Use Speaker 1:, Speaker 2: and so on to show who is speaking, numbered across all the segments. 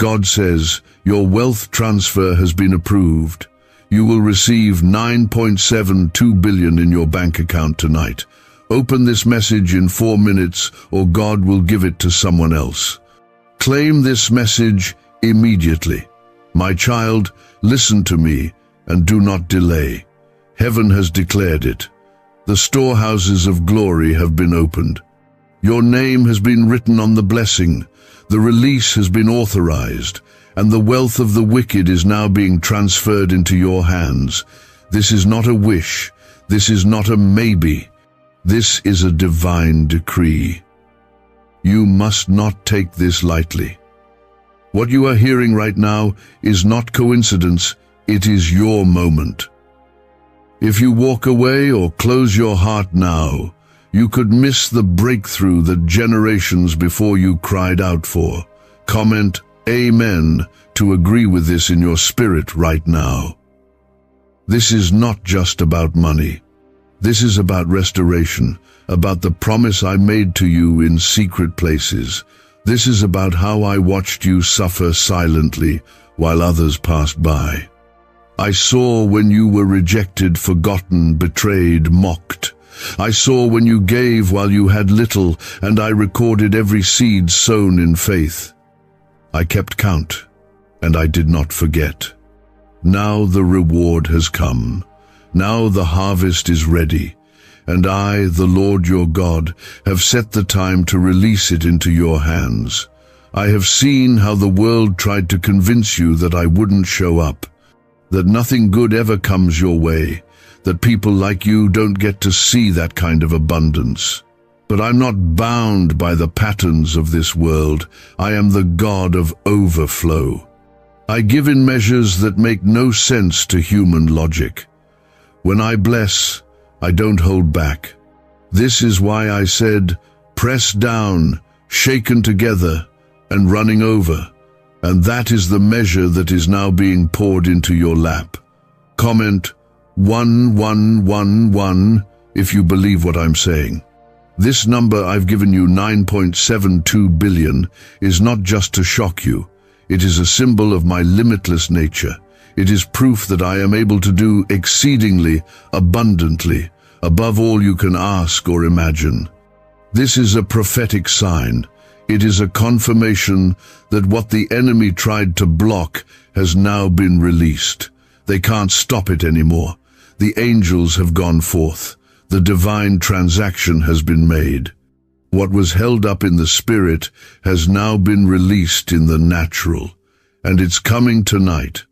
Speaker 1: God says, your wealth transfer has been approved. You will receive 9.72 billion in your bank account tonight. Open this message in 4 minutes or God will give it to someone else. Claim this message immediately. My child, listen to me and do not delay. Heaven has declared it. The storehouses of glory have been opened. Your name has been written on the blessing. The release has been authorized, and the wealth of the wicked is now being transferred into your hands. This is not a wish. This is not a maybe. This is a divine decree. You must not take this lightly. What you are hearing right now is not coincidence. It is your moment. If you walk away or close your heart now, you could miss the breakthrough that generations before you cried out for. Comment Amen to agree with this in your spirit right now. This is not just about money. This is about restoration, about the promise I made to you in secret places. This is about how I watched you suffer silently while others passed by. I saw when you were rejected, forgotten, betrayed, mocked. I saw when you gave while you had little, and I recorded every seed sown in faith. I kept count, and I did not forget. Now the reward has come. Now the harvest is ready, and I, the Lord your God, have set the time to release it into your hands. I have seen how the world tried to convince you that I wouldn't show up, that nothing good ever comes your way, that people like you don't get to see that kind of abundance. But I'm not bound by the patterns of this world. I am the God of overflow. I give in measures that make no sense to human logic. When I bless, I don't hold back. This is why I said, pressed down, shaken together, and running over. And that is the measure that is now being poured into your lap. Comment 1111 if you believe what I'm saying. This number I've given you, 9.72 billion, is not just to shock you. It is a symbol of my limitless nature. It is proof that I am able to do exceedingly, abundantly, above all you can ask or imagine. This is a prophetic sign. It is a confirmation that what the enemy tried to block has now been released. They can't stop it anymore. The angels have gone forth. The divine transaction has been made. What was held up in the spirit has now been released in the natural, and it's coming tonight.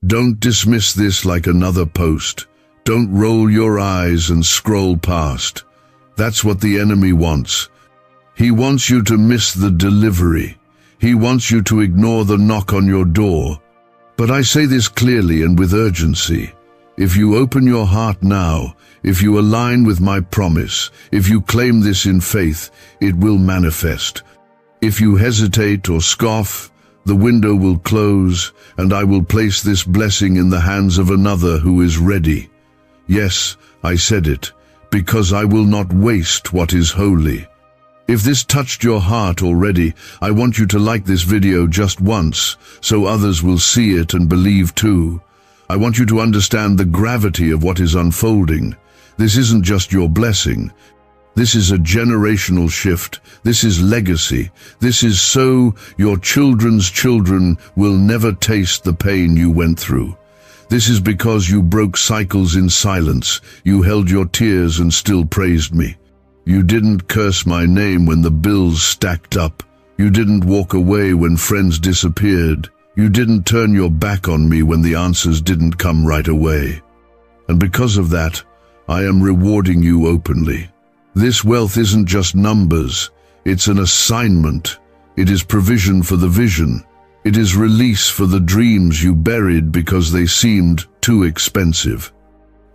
Speaker 1: Don't dismiss this like another post. Don't roll your eyes and scroll past. That's what the enemy wants. He wants you to miss the delivery. He wants you to ignore the knock on your door. But I say this clearly and with urgency. If you open your heart now, if you align with my promise, if you claim this in faith, it will manifest. If you hesitate or scoff, the window will close, and I will place this blessing in the hands of another who is ready. Yes, I said it, because I will not waste what is holy. If this touched your heart already, I want you to like this video just once, so others will see it and believe too. I want you to understand the gravity of what is unfolding. This isn't just your blessing. This is a generational shift. This is legacy. This is so your children's children will never taste the pain you went through. This is because you broke cycles in silence. You held your tears and still praised me. You didn't curse my name when the bills stacked up. You didn't walk away when friends disappeared. You didn't turn your back on me when the answers didn't come right away. And because of that, I am rewarding you openly. This wealth isn't just numbers. It's an assignment. It is provision for the vision. It is release for the dreams you buried because they seemed too expensive.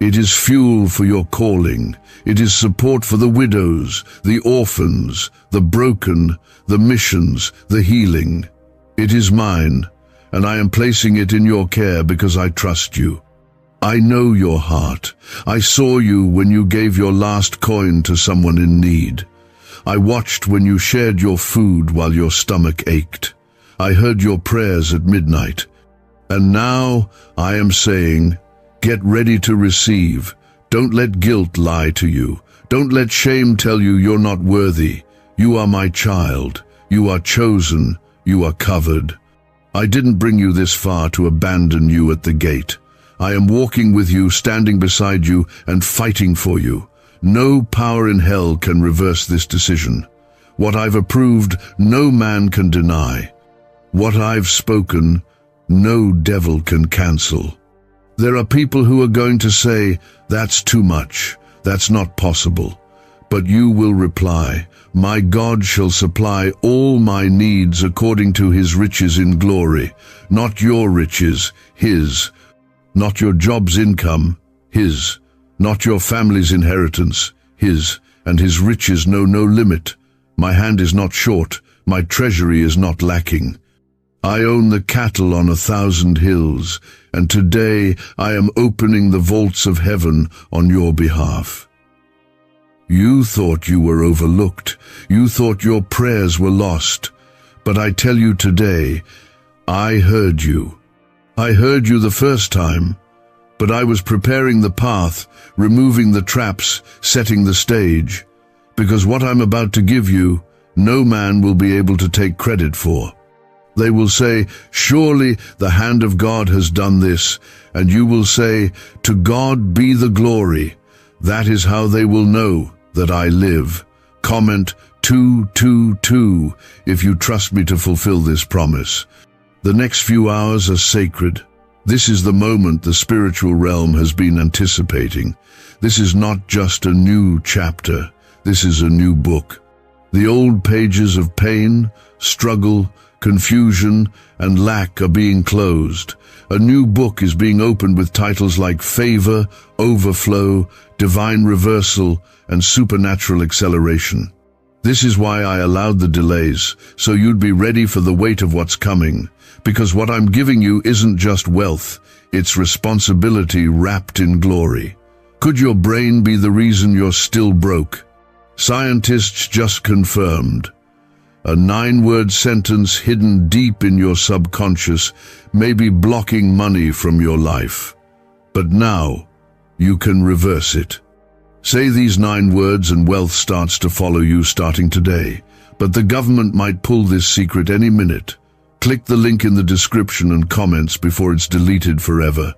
Speaker 1: It is fuel for your calling. It is support for the widows, the orphans, the broken, the missions, the healing. It is mine, and I am placing it in your care because I trust you. I know your heart. I saw you when you gave your last coin to someone in need. I watched when you shared your food while your stomach ached. I heard your prayers at midnight. And now I am saying, get ready to receive. Don't let guilt lie to you. Don't let shame tell you you're not worthy. You are my child. You are chosen. You are covered. I didn't bring you this far to abandon you at the gate. I am walking with you, standing beside you, and fighting for you. No power in hell can reverse this decision. What I've approved, no man can deny. What I've spoken, no devil can cancel. There are people who are going to say, that's too much, that's not possible. But you will reply, my God shall supply all my needs according to his riches in glory. Not your riches, his. Not your job's income, his. Not your family's inheritance, his. And his riches know no limit. My hand is not short, my treasury is not lacking. I own the cattle on 1,000 hills, and today I am opening the vaults of heaven on your behalf. You thought you were overlooked. You thought your prayers were lost. But I tell you today, I heard you. I heard you the first time, but I was preparing the path, removing the traps, setting the stage. Because what I'm about to give you, no man will be able to take credit for. They will say, surely the hand of God has done this, and you will say, to God be the glory. That is how they will know that I live. Comment 222 if you trust me to fulfill this promise. The next few hours are sacred. This is the moment the spiritual realm has been anticipating. This is not just a new chapter. This is a new book. The old pages of pain, struggle, confusion, and lack are being closed. A new book is being opened with titles like Favor, Overflow, Divine Reversal, and Supernatural Acceleration. This is why I allowed the delays, so you'd be ready for the weight of what's coming. Because what I'm giving you isn't just wealth, it's responsibility wrapped in glory. Could your brain be the reason you're still broke? Scientists just confirmed. A 9-word sentence hidden deep in your subconscious may be blocking money from your life. But now, you can reverse it. Say these 9 words and wealth starts to follow you starting today. But the government might pull this secret any minute. Click the link in the description and comments before it's deleted forever.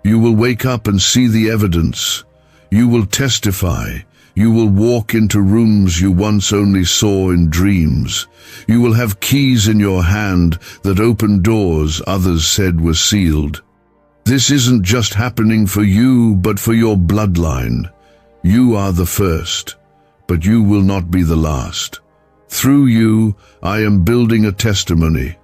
Speaker 1: You will wake up and see the evidence. You will testify. You will walk into rooms you once only saw in dreams. You will have keys in your hand that open doors others said were sealed. This isn't just happening for you, but for your bloodline. You are the first, but you will not be the last. Through you, I am building a testimony.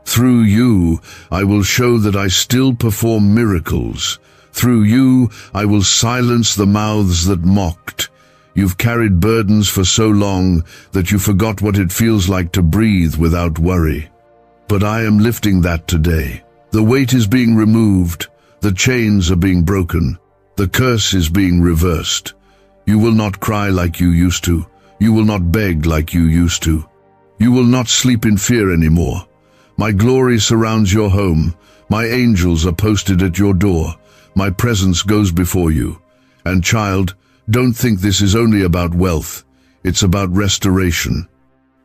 Speaker 1: Through you, I will show that I still perform miracles. Through you, I will silence the mouths that mocked. You've carried burdens for so long that you forgot what it feels like to breathe without worry. But I am lifting that today. The weight is being removed. The chains are being broken. The curse is being reversed. You will not cry like you used to. You will not beg like you used to. You will not sleep in fear anymore. My glory surrounds your home. My angels are posted at your door. My presence goes before you. And child, don't think this is only about wealth. It's about restoration.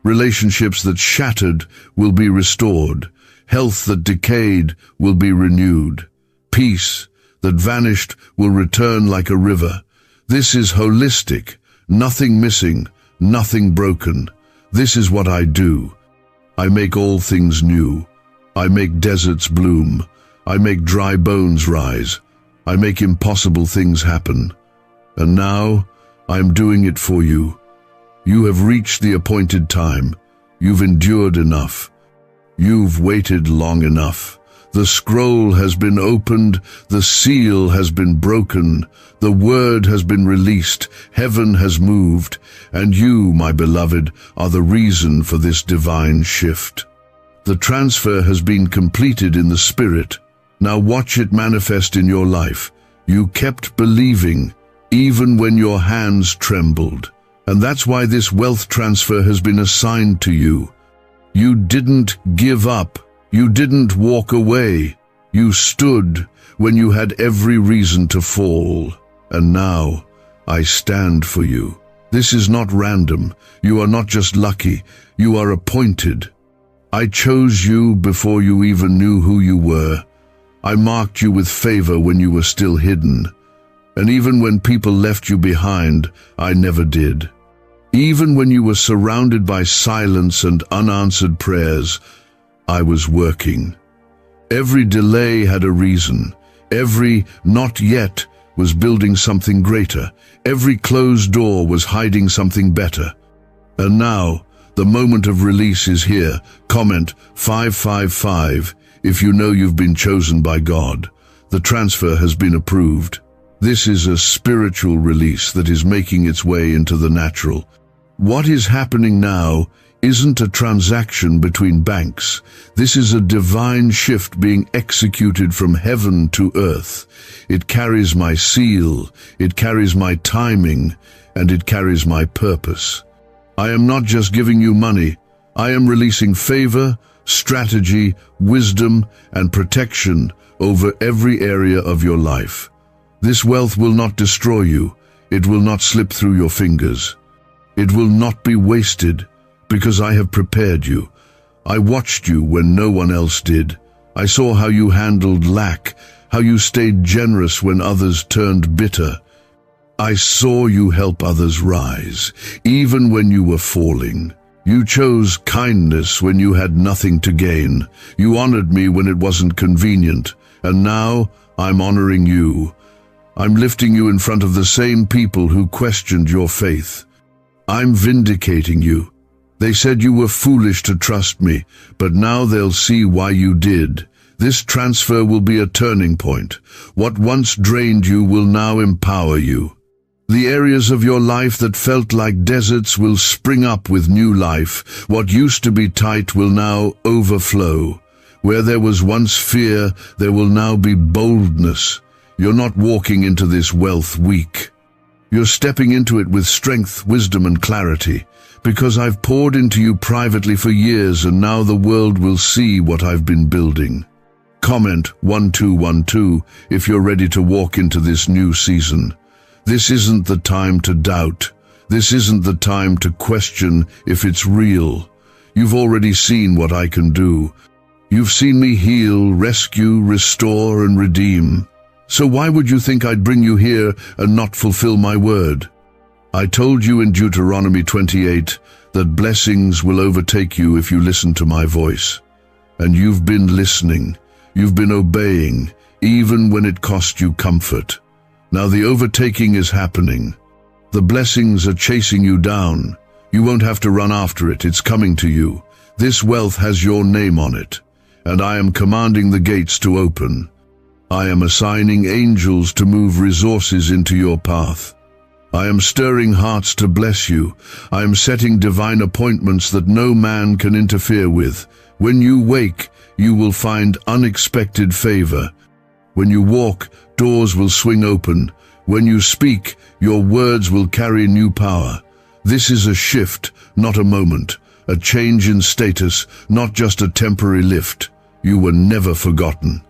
Speaker 1: Relationships that shattered will be restored. Health that decayed will be renewed. Peace that vanished will return like a river. This is holistic. Nothing missing, nothing broken. This is what I do. I make all things new. I make deserts bloom. I make dry bones rise. I make impossible things happen. And now, I'm doing it for you. You have reached the appointed time. You've endured enough. You've waited long enough. The scroll has been opened, the seal has been broken, the word has been released, heaven has moved, and you, my beloved, are the reason for this divine shift. The transfer has been completed in the spirit. Now watch it manifest in your life. You kept believing, even when your hands trembled. And that's why this wealth transfer has been assigned to you. You didn't give up. You didn't walk away. You stood when you had every reason to fall. And now, I stand for you. This is not random. You are not just lucky. You are appointed. I chose you before you even knew who you were. I marked you with favor when you were still hidden. And even when people left you behind, I never did. Even when you were surrounded by silence and unanswered prayers, I was working. Every delay had a reason. Every not yet was building something greater. Every closed door was hiding something better. And now, the moment of release is here. Comment 555 if you know you've been chosen by God. The transfer has been approved. This is a spiritual release that is making its way into the natural. What is happening now isn't a transaction between banks. This is a divine shift being executed from heaven to earth. It carries my seal, it carries my timing, and it carries my purpose. I am not just giving you money. I am releasing favor, strategy, wisdom, and protection over every area of your life. This wealth will not destroy you. It will not slip through your fingers. It will not be wasted, because I have prepared you. I watched you when no one else did. I saw how you handled lack, how you stayed generous when others turned bitter. I saw you help others rise, even when you were falling. You chose kindness when you had nothing to gain. You honored me when it wasn't convenient. And now I'm honoring you. I'm lifting you in front of the same people who questioned your faith. I'm vindicating you. They said you were foolish to trust me, but now they'll see why you did. This transfer will be a turning point. What once drained you will now empower you. The areas of your life that felt like deserts will spring up with new life. What used to be tight will now overflow. Where there was once fear, there will now be boldness. You're not walking into this wealth weak. You're stepping into it with strength, wisdom, and clarity. Because I've poured into you privately for years, and now the world will see what I've been building. Comment 1212 if you're ready to walk into this new season. This isn't the time to doubt. This isn't the time to question if it's real. You've already seen what I can do. You've seen me heal, rescue, restore, and redeem. So why would you think I'd bring you here and not fulfill my word? I told you in Deuteronomy 28 that blessings will overtake you if you listen to my voice. And you've been listening. You've been obeying, even when it cost you comfort. Now the overtaking is happening. The blessings are chasing you down. You won't have to run after it. It's coming to you. This wealth has your name on it. And I am commanding the gates to open. I am assigning angels to move resources into your path. I am stirring hearts to bless you. I am setting divine appointments that no man can interfere with. When you wake, you will find unexpected favor. When you walk, doors will swing open. When you speak, your words will carry new power. This is a shift, not a moment. A change in status, not just a temporary lift. You were never forgotten.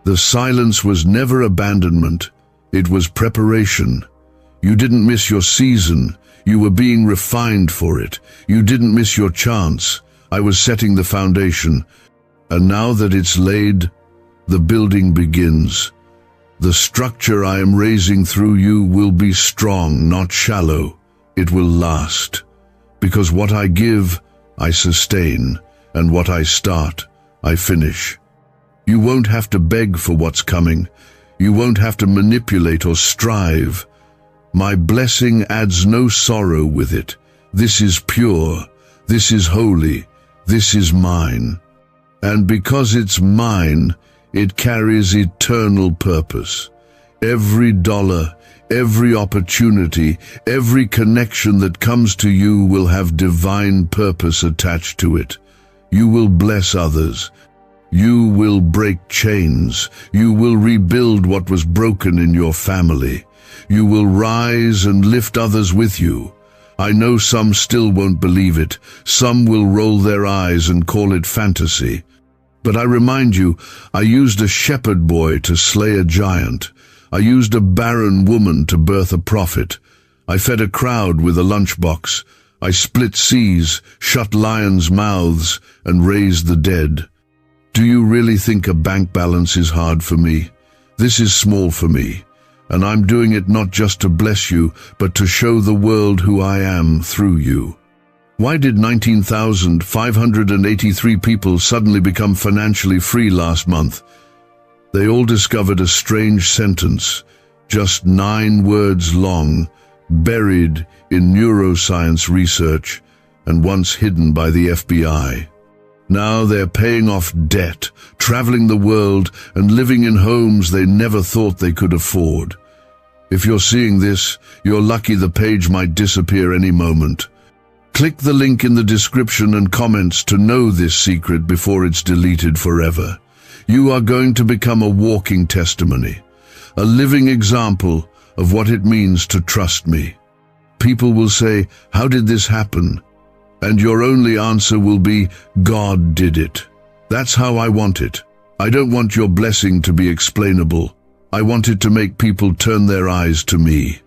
Speaker 1: The silence was never abandonment. It was preparation. You didn't miss your season. You were being refined for it. You didn't miss your chance. I was setting the foundation. And now that it's laid, the building begins. The structure I am raising through you will be strong, not shallow. It will last. Because what I give, I sustain. And what I start, I finish. You won't have to beg for what's coming. You won't have to manipulate or strive. My blessing adds no sorrow with it. This is pure. This is holy. This is mine. And because it's mine, it carries eternal purpose. Every dollar, every opportunity, every connection that comes to you will have divine purpose attached to it. You will bless others. You will break chains. You will rebuild what was broken in your family. You will rise and lift others with you. I know some still won't believe it. Some will roll their eyes and call it fantasy. But I remind you, I used a shepherd boy to slay a giant. I used a barren woman to birth a prophet. I fed a crowd with a lunchbox. I split seas, shut lions' mouths, and raised the dead. Do you really think a bank balance is hard for me? This is small for me, and I'm doing it not just to bless you, but to show the world who I am through you. Why did 19,583 people suddenly become financially free last month? They all discovered a strange sentence, just 9 words long, buried in neuroscience research and once hidden by the FBI. Now they're paying off debt, traveling the world, and living in homes they never thought they could afford. If you're seeing this, you're lucky the page might disappear any moment. Click the link in the description and comments to know this secret before it's deleted forever. You are going to become a walking testimony, a living example of what it means to trust me. People will say, "How did this happen?" And your only answer will be, "God did it." That's how I want it. I don't want your blessing to be explainable. I want it to make people turn their eyes to me.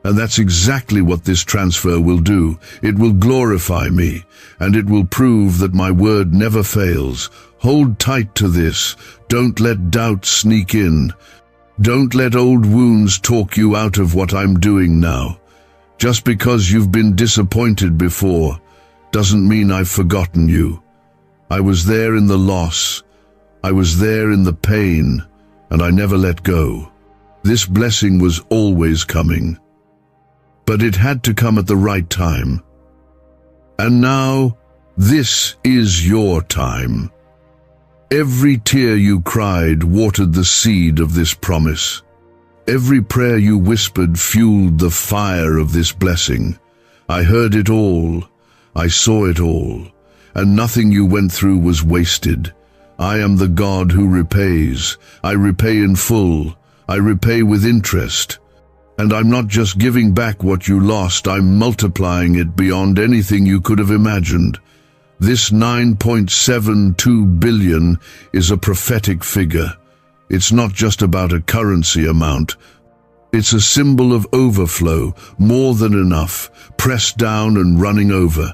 Speaker 1: And that's exactly what this transfer will do. It will glorify me, and it will prove that my word never fails. Hold tight to this. Don't let doubt sneak in. Don't let old wounds talk you out of what I'm doing now. Just because you've been disappointed before doesn't mean I've forgotten you. I was there in the loss. I was there in the pain, and I never let go. This blessing was always coming. But it had to come at the right time. And now, this is your time. Every tear you cried watered the seed of this promise. Every prayer you whispered fueled the fire of this blessing. I heard it all. I saw it all. And nothing you went through was wasted. I am the God who repays. I repay in full. I repay with interest. And I'm not just giving back what you lost, I'm multiplying it beyond anything you could have imagined. This 9.72 billion is a prophetic figure. It's not just about a currency amount. It's a symbol of overflow, more than enough, pressed down and running over.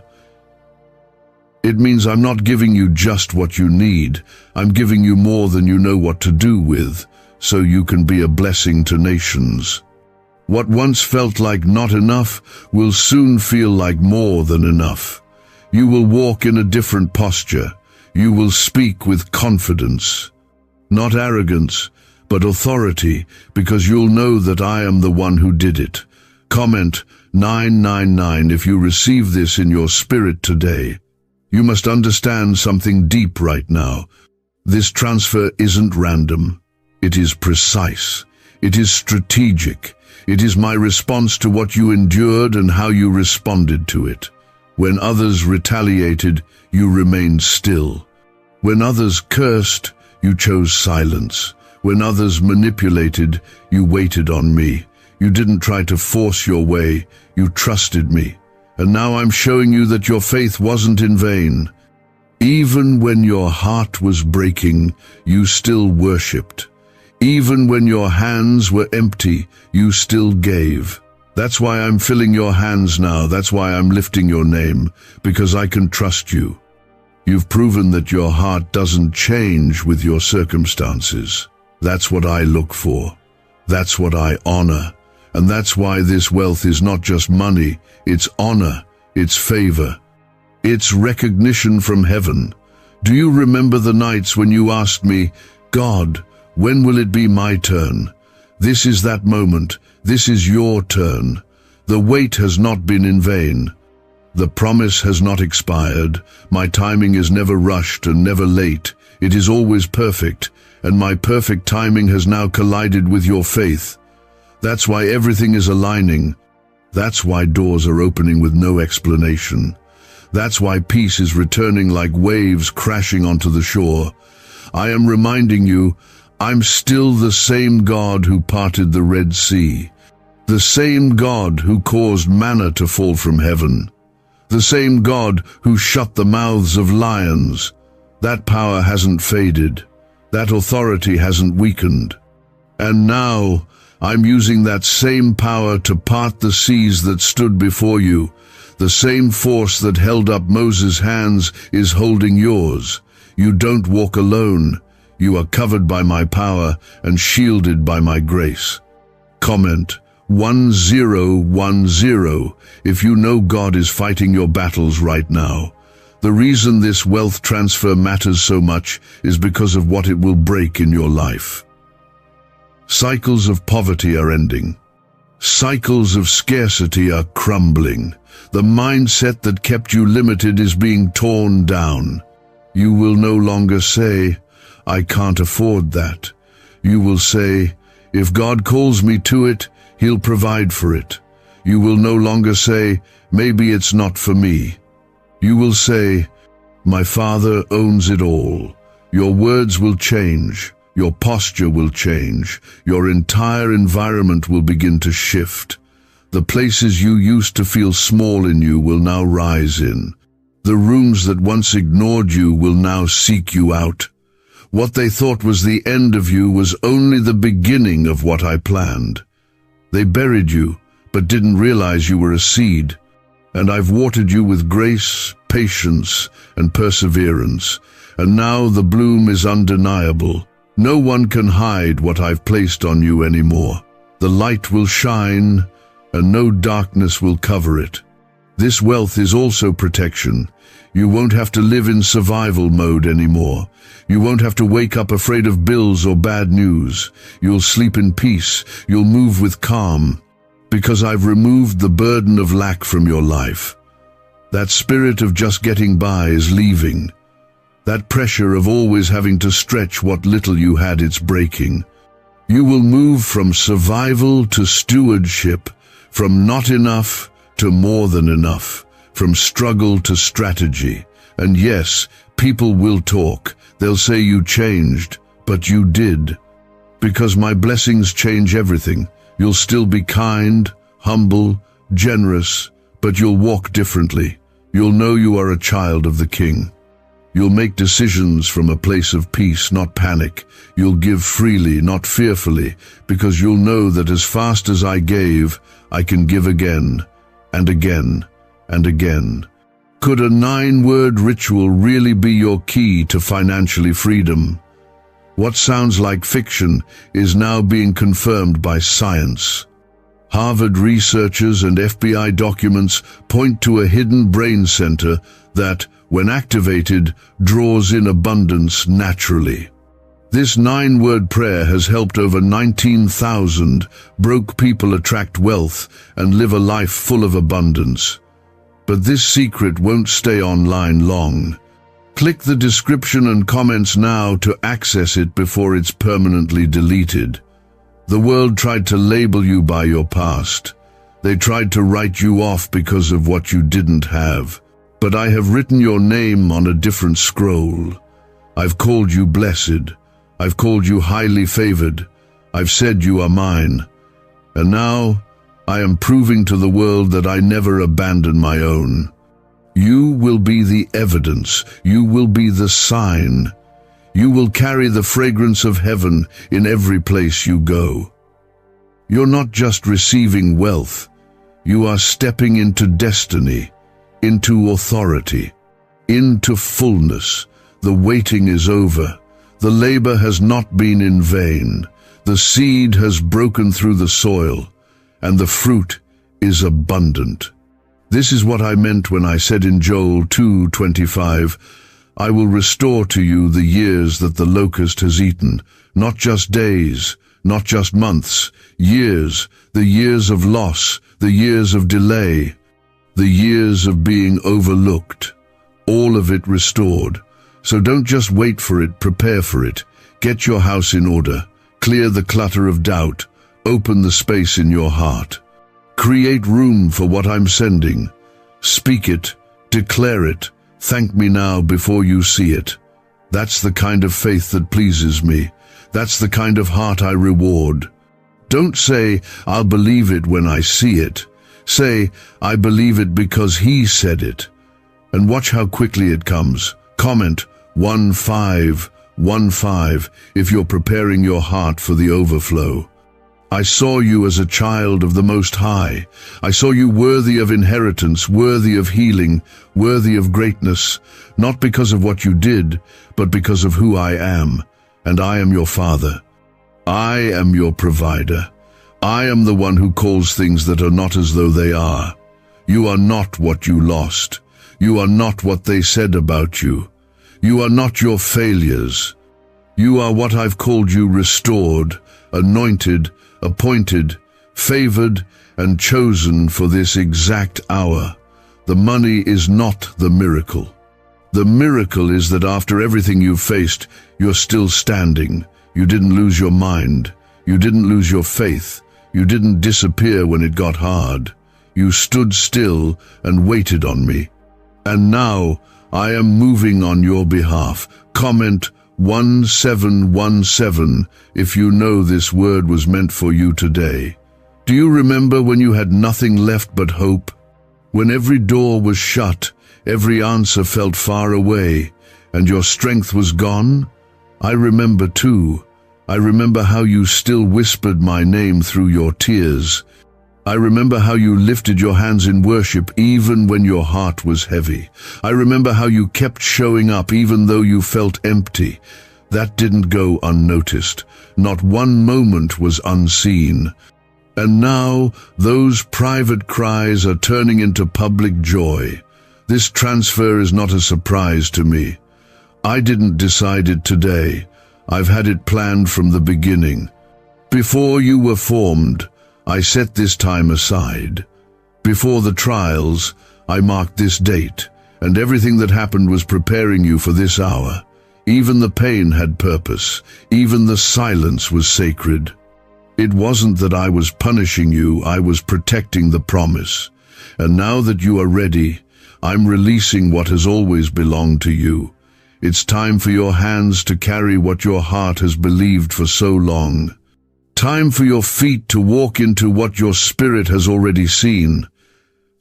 Speaker 1: It means I'm not giving you just what you need. I'm giving you more than you know what to do with, so you can be a blessing to nations. What once felt like not enough will soon feel like more than enough. You will walk in a different posture. You will speak with confidence. Not arrogance, but authority, because you'll know that I am the one who did it. Comment 999 if you receive this in your spirit today. You must understand something deep right now. This transfer isn't random. It is precise. It is strategic. It is my response to what you endured and how you responded to it. When others retaliated, you remained still. When others cursed, you chose silence. When others manipulated, you waited on me. You didn't try to force your way. You trusted me. And now I'm showing you that your faith wasn't in vain. Even when your heart was breaking, you still worshipped. Even when your hands were empty, you still gave. That's why I'm filling your hands now. That's why I'm lifting your name, because I can trust you. You've proven that your heart doesn't change with your circumstances. That's what I look for. That's what I honor. And that's why this wealth is not just money, it's honor, it's favor, it's recognition from heaven. Do you remember the nights when you asked me, "God, when will it be my turn?" This is that moment. This is your turn. The wait has not been in vain. The promise has not expired. My timing is never rushed and never late. It is always perfect, and my perfect timing has now collided with your faith. That's why everything is aligning. That's why doors are opening with no explanation. That's why peace is returning like waves crashing onto the shore. I am reminding you, I'm still the same God who parted the Red Sea. The same God who caused manna to fall from heaven. The same God who shut the mouths of lions. That power hasn't faded. That authority hasn't weakened. And now, I'm using that same power to part the seas that stood before you. The same force that held up Moses' hands is holding yours. You don't walk alone. You are covered by my power and shielded by my grace. Comment 1010 if you know God is fighting your battles right now. The reason this wealth transfer matters so much is because of what it will break in your life. Cycles of poverty are ending. Cycles of scarcity are crumbling. The mindset that kept you limited is being torn down. You will no longer say, "I can't afford that." You will say, "If God calls me to it, He'll provide for it." You will no longer say, "Maybe it's not for me." You will say, "My Father owns it all." Your words will change. Your posture will change. Your entire environment will begin to shift. The places you used to feel small in you will now rise in. The rooms that once ignored you will now seek you out. What they thought was the end of you was only the beginning of what I planned. They buried you, but didn't realize you were a seed. And I've watered you with grace, patience, and perseverance. And now the bloom is undeniable. No one can hide what I've placed on you anymore. The light will shine, and no darkness will cover it. This wealth is also protection. You won't have to live in survival mode anymore. You won't have to wake up afraid of bills or bad news. You'll sleep in peace. You'll move with calm. Because I've removed the burden of lack from your life. That spirit of just getting by is leaving. That pressure of always having to stretch what little you had, it's breaking. You will move from survival to stewardship, from not enough to more than enough, from struggle to strategy. And yes, people will talk. They'll say you changed, but you did. Because my blessings change everything. You'll still be kind, humble, generous, but you'll walk differently. You'll know you are a child of the King. You'll make decisions from a place of peace, not panic. You'll give freely, not fearfully, because you'll know that as fast as I gave, I can give again, and again, and again. Could a 9-word ritual really be your key to financially freedom? What sounds like fiction is now being confirmed by science. Harvard researchers and FBI documents point to a hidden brain center that, when activated, draws in abundance naturally. This 9-word prayer has helped over 19,000 broke people attract wealth and live a life full of abundance. But this secret won't stay online long. Click the description and comments now to access it before it's permanently deleted. The world tried to label you by your past. They tried to write you off because of what you didn't have. But I have written your name on a different scroll. I've called you blessed. I've called you highly favored. I've said you are mine. And now, I am proving to the world that I never abandon my own. You will be the evidence. You will be the sign. You will carry the fragrance of heaven in every place you go. You're not just receiving wealth. You are stepping into destiny, into authority, into fullness. The waiting is over. The labor has not been in vain. The seed has broken through the soil, and the fruit is abundant. This is what I meant when I said in Joel 2:25, I will restore to you the years that the locust has eaten, not just days, not just months, years, the years of loss, the years of delay, the years of being overlooked, all of it restored. So don't just wait for it, prepare for it. Get your house in order, clear the clutter of doubt, open the space in your heart. Create room for what I'm sending. Speak it, declare it, thank me now before you see it. That's the kind of faith that pleases me. That's the kind of heart I reward. Don't say, "I'll believe it when I see it." Say, "I believe it because he said it." And watch how quickly it comes. Comment 1515 if you're preparing your heart for the overflow. I saw you as a child of the Most High. I saw you worthy of inheritance, worthy of healing, worthy of greatness, not because of what you did, but because of who I am. And I am your Father. I am your provider. I am the one who calls things that are not as though they are. You are not what you lost. You are not what they said about you. You are not your failures. You are what I've called you: restored, anointed, appointed, favored, and chosen for this exact hour. The money is not the miracle. The miracle is that after everything you've faced, you're still standing. You didn't lose your mind. You didn't lose your faith. You didn't disappear when it got hard. You stood still and waited on me. And now I am moving on your behalf. Comment 1717 if you know this word was meant for you today. Do you remember when you had nothing left but hope? When every door was shut, every answer felt far away, and your strength was gone? I remember too. I remember how you still whispered my name through your tears. I remember how you lifted your hands in worship even when your heart was heavy. I remember how you kept showing up even though you felt empty. That didn't go unnoticed. Not one moment was unseen. And now those private cries are turning into public joy. This transfer is not a surprise to me. I didn't decide it today. I've had it planned from the beginning. Before you were formed, I set this time aside. Before the trials, I marked this date, and everything that happened was preparing you for this hour. Even the pain had purpose. Even the silence was sacred. It wasn't that I was punishing you, I was protecting the promise. And now that you are ready, I'm releasing what has always belonged to you. It's time for your hands to carry what your heart has believed for so long. Time for your feet to walk into what your spirit has already seen.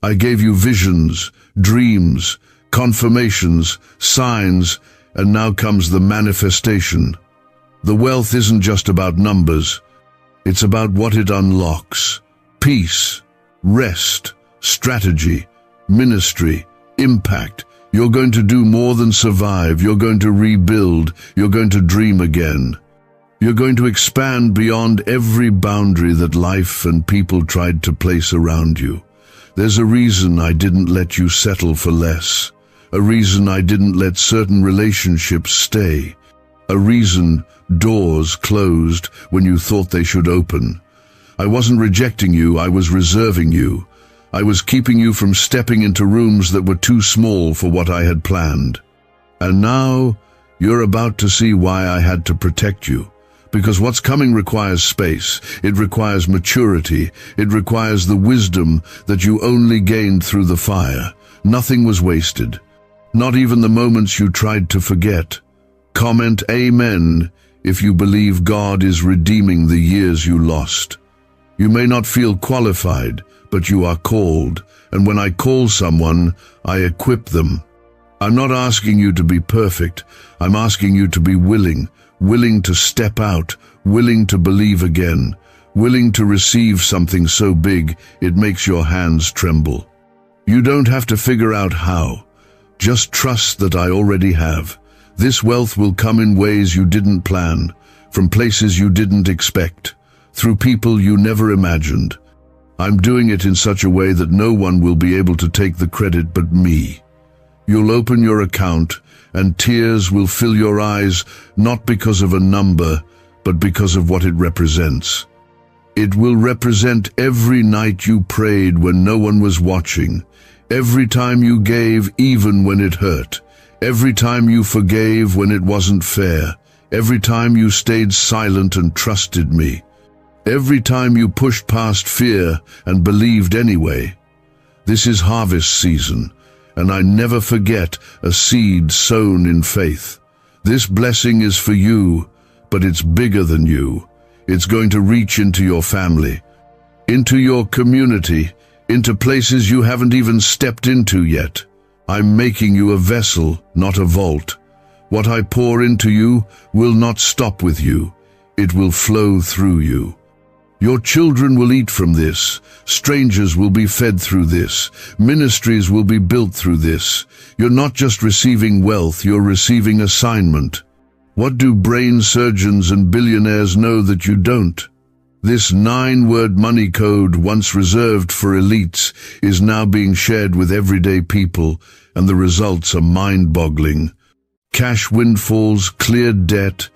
Speaker 1: I gave you visions, dreams, confirmations, signs, and now comes the manifestation. The wealth isn't just about numbers. It's about what it unlocks. Peace, rest, strategy, ministry, impact. You're going to do more than survive. You're going to rebuild. You're going to dream again. You're going to expand beyond every boundary that life and people tried to place around you. There's a reason I didn't let you settle for less. A reason I didn't let certain relationships stay. A reason doors closed when you thought they should open. I wasn't rejecting you, I was reserving you. I was keeping you from stepping into rooms that were too small for what I had planned. And now, you're about to see why I had to protect you. Because what's coming requires space, it requires maturity, it requires the wisdom that you only gained through the fire. Nothing was wasted. Not even the moments you tried to forget. Comment Amen if you believe God is redeeming the years you lost. You may not feel qualified, but you are called, and when I call someone, I equip them. I'm not asking you to be perfect, I'm asking you to be willing to step out, willing to believe again, willing to receive something so big it makes your hands tremble. You don't have to figure out how. Just trust that I already have. This wealth will come in ways you didn't plan, from places you didn't expect, through people you never imagined. I'm doing it in such a way that no one will be able to take the credit but me. You'll open your account, and tears will fill your eyes, not because of a number, but because of what it represents. It will represent every night you prayed when no one was watching, every time you gave even when it hurt, every time you forgave when it wasn't fair, every time you stayed silent and trusted me, every time you pushed past fear and believed anyway. This is harvest season, and I never forget a seed sown in faith. This blessing is for you, but it's bigger than you. It's going to reach into your family, into your community, into places you haven't even stepped into yet. I'm making you a vessel, not a vault. What I pour into you will not stop with you. It will flow through you. Your children will eat from this. Strangers will be fed through this. Ministries will be built through this. You're not just receiving wealth, you're receiving assignment. What do brain surgeons and billionaires know that you don't? This 9-word money code, once reserved for elites, is now being shared with everyday people, and the results are mind-boggling. Cash windfalls, cleared debt,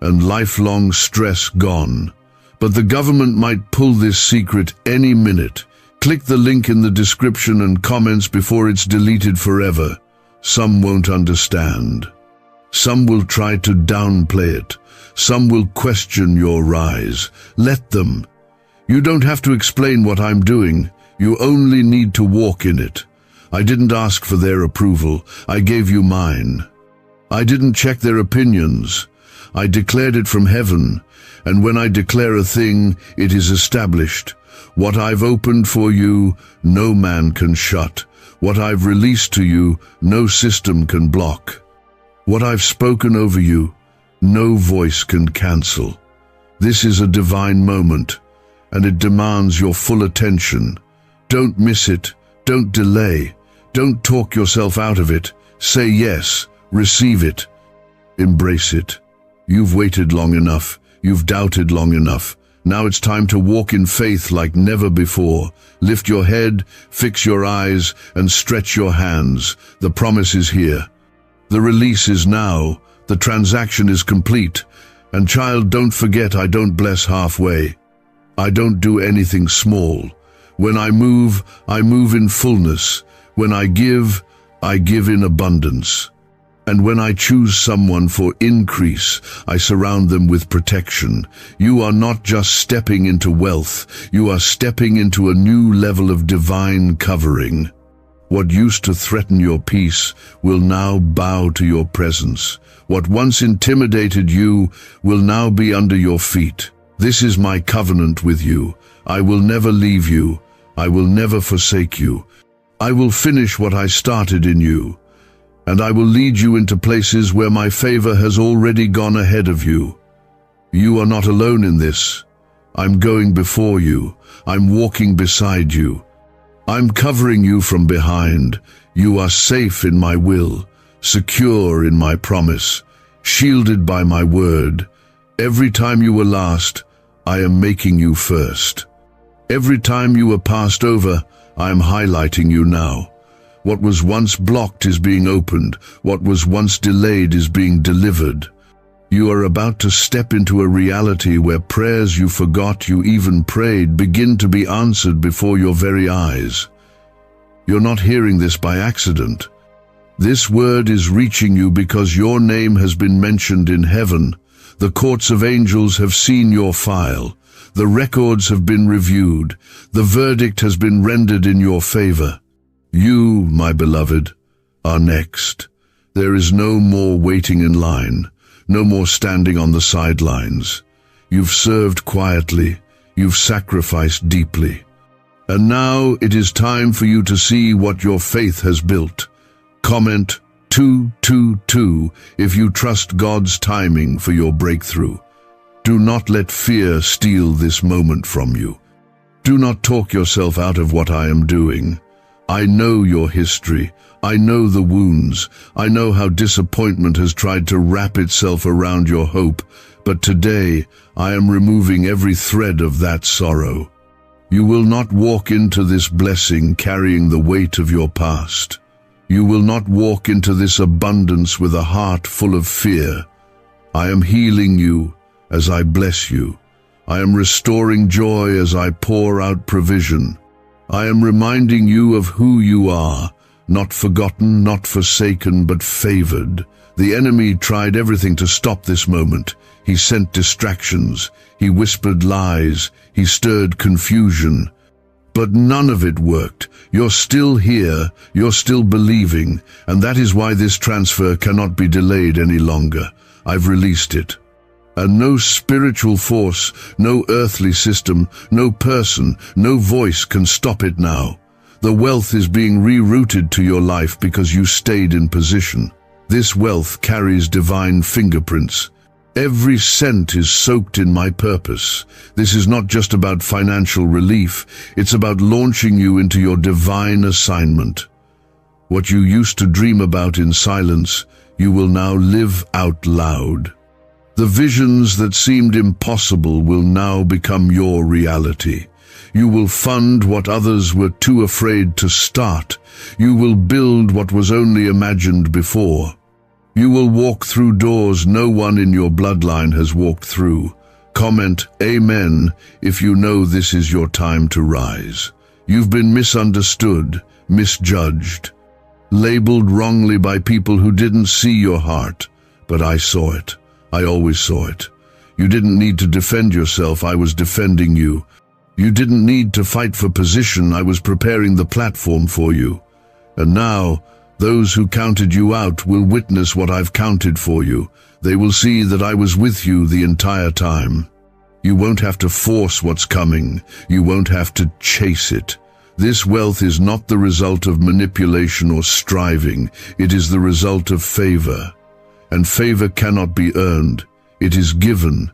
Speaker 1: and lifelong stress gone. But the government might pull this secret any minute. Click the link in the description and comments before it's deleted forever. Some won't understand. Some will try to downplay it. Some will question your rise. Let them. You don't have to explain what I'm doing. You only need to walk in it. I didn't ask for their approval. I gave you mine. I didn't check their opinions. I declared it from heaven, and when I declare a thing, it is established. What I've opened for you, no man can shut. What I've released to you, no system can block. What I've spoken over you, no voice can cancel. This is a divine moment, and it demands your full attention. Don't miss it. Don't delay. Don't talk yourself out of it. Say yes. Receive it. Embrace it. You've waited long enough. You've doubted long enough. Now it's time to walk in faith like never before. Lift your head, fix your eyes, and stretch your hands. The promise is here. The release is now. The transaction is complete. And child, don't forget, I don't bless halfway. I don't do anything small. When I move in fullness. When I give in abundance. And when I choose someone for increase, I surround them with protection. You are not just stepping into wealth, you are stepping into a new level of divine covering. What used to threaten your peace will now bow to your presence. What once intimidated you will now be under your feet. This is my covenant with you. I will never leave you. I will never forsake you. I will finish what I started in you. And I will lead you into places where my favor has already gone ahead of you. You are not alone in this. I'm going before you. I'm walking beside you. I'm covering you from behind. You are safe in my will, secure in my promise, shielded by my word. Every time you were last, I am making you first. Every time you were passed over, I am highlighting you now. What was once blocked is being opened. What was once delayed is being delivered. You are about to step into a reality where prayers you forgot you even prayed begin to be answered before your very eyes. You're not hearing this by accident. This word is reaching you because your name has been mentioned in heaven. The courts of angels have seen your file. The records have been reviewed. The verdict has been rendered in your favor. You, my beloved, are next. There is no more waiting in line, no more standing on the sidelines. You've served quietly, you've sacrificed deeply. And now it is time for you to see what your faith has built. Comment 222 if you trust God's timing for your breakthrough. Do not let fear steal this moment from you. Do not talk yourself out of what I am doing. I know your history. I know the wounds. I know how disappointment has tried to wrap itself around your hope. But today, I am removing every thread of that sorrow. You will not walk into this blessing carrying the weight of your past. You will not walk into this abundance with a heart full of fear. I am healing you as I bless you. I am restoring joy as I pour out provision. I am reminding you of who you are, not forgotten, not forsaken, but favored. The enemy tried everything to stop this moment. He sent distractions, he whispered lies, he stirred confusion. But none of it worked. You're still here, you're still believing, and that is why this transfer cannot be delayed any longer. I've released it. And no spiritual force, no earthly system, no person, no voice can stop it now. The wealth is being rerouted to your life because you stayed in position. This wealth carries divine fingerprints. Every cent is soaked in my purpose. This is not just about financial relief, it's about launching you into your divine assignment. What you used to dream about in silence, you will now live out loud. The visions that seemed impossible will now become your reality. You will fund what others were too afraid to start. You will build what was only imagined before. You will walk through doors no one in your bloodline has walked through. Comment Amen if you know this is your time to rise. You've been misunderstood, misjudged, labeled wrongly by people who didn't see your heart, but I saw it. I always saw it. You didn't need to defend yourself, I was defending you. You didn't need to fight for position, I was preparing the platform for you. And now, those who counted you out will witness what I've counted for you. They will see that I was with you the entire time. You won't have to force what's coming. You won't have to chase it. This wealth is not the result of manipulation or striving. It is the result of favor. And favor cannot be earned. It is given.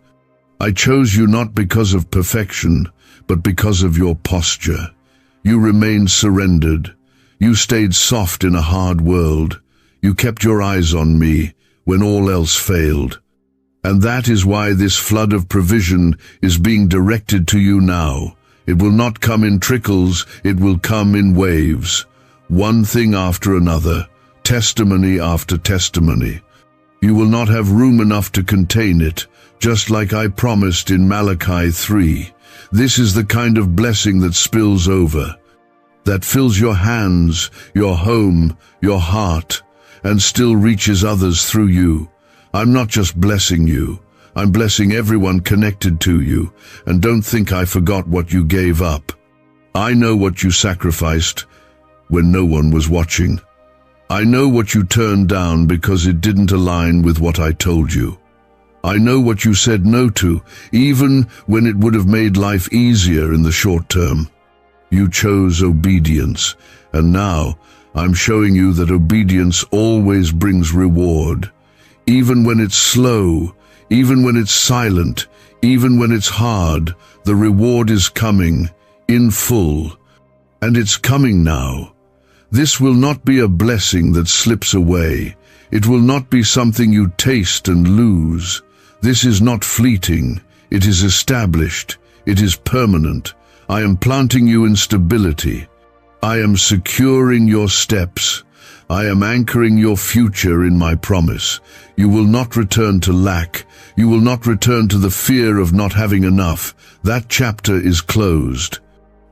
Speaker 1: I chose you not because of perfection, but because of your posture. You remained surrendered. You stayed soft in a hard world. You kept your eyes on me when all else failed. And that is why this flood of provision is being directed to you now. It will not come in trickles, it will come in waves. One thing after another, testimony after testimony. You will not have room enough to contain it, just like I promised in Malachi 3. This is the kind of blessing that spills over, that fills your hands, your home, your heart, and still reaches others through you. I'm not just blessing you, I'm blessing everyone connected to you, and don't think I forgot what you gave up. I know what you sacrificed when no one was watching. I know what you turned down because it didn't align with what I told you. I know what you said no to, even when it would have made life easier in the short term. You chose obedience, and now I'm showing you that obedience always brings reward. Even when it's slow, even when it's silent, even when it's hard, the reward is coming in full. And it's coming now. This will not be a blessing that slips away. It will not be something you taste and lose. This is not fleeting. It is established. It is permanent. I am planting you in stability. I am securing your steps. I am anchoring your future in my promise. You will not return to lack. You will not return to the fear of not having enough. That chapter is closed.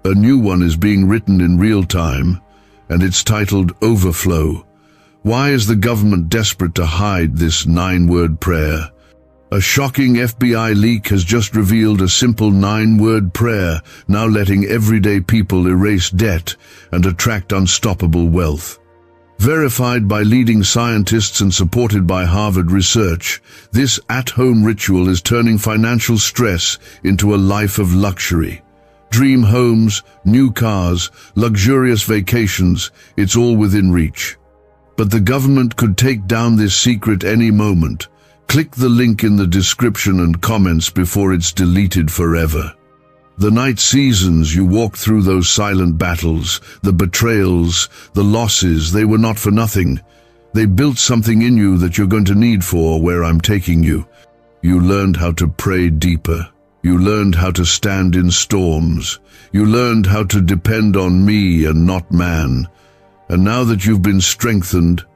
Speaker 1: A new one is being written in real time, and it's titled Overflow. Why is the government desperate to hide this 9-word prayer? A shocking FBI leak has just revealed a simple 9-word prayer, now letting everyday people erase debt and attract unstoppable wealth. Verified by leading scientists and supported by Harvard research, this at-home ritual is turning financial stress into a life of luxury. Dream homes, new cars, luxurious vacations, it's all within reach. But the government could take down this secret any moment. Click the link in the description and comments before it's deleted forever. The night seasons you walked through, those silent battles, the betrayals, the losses, they were not for nothing. They built something in you that you're going to need for where I'm taking you. You learned how to pray deeper. You learned how to stand in storms. You learned how to depend on me and not man. And now that you've been strengthened,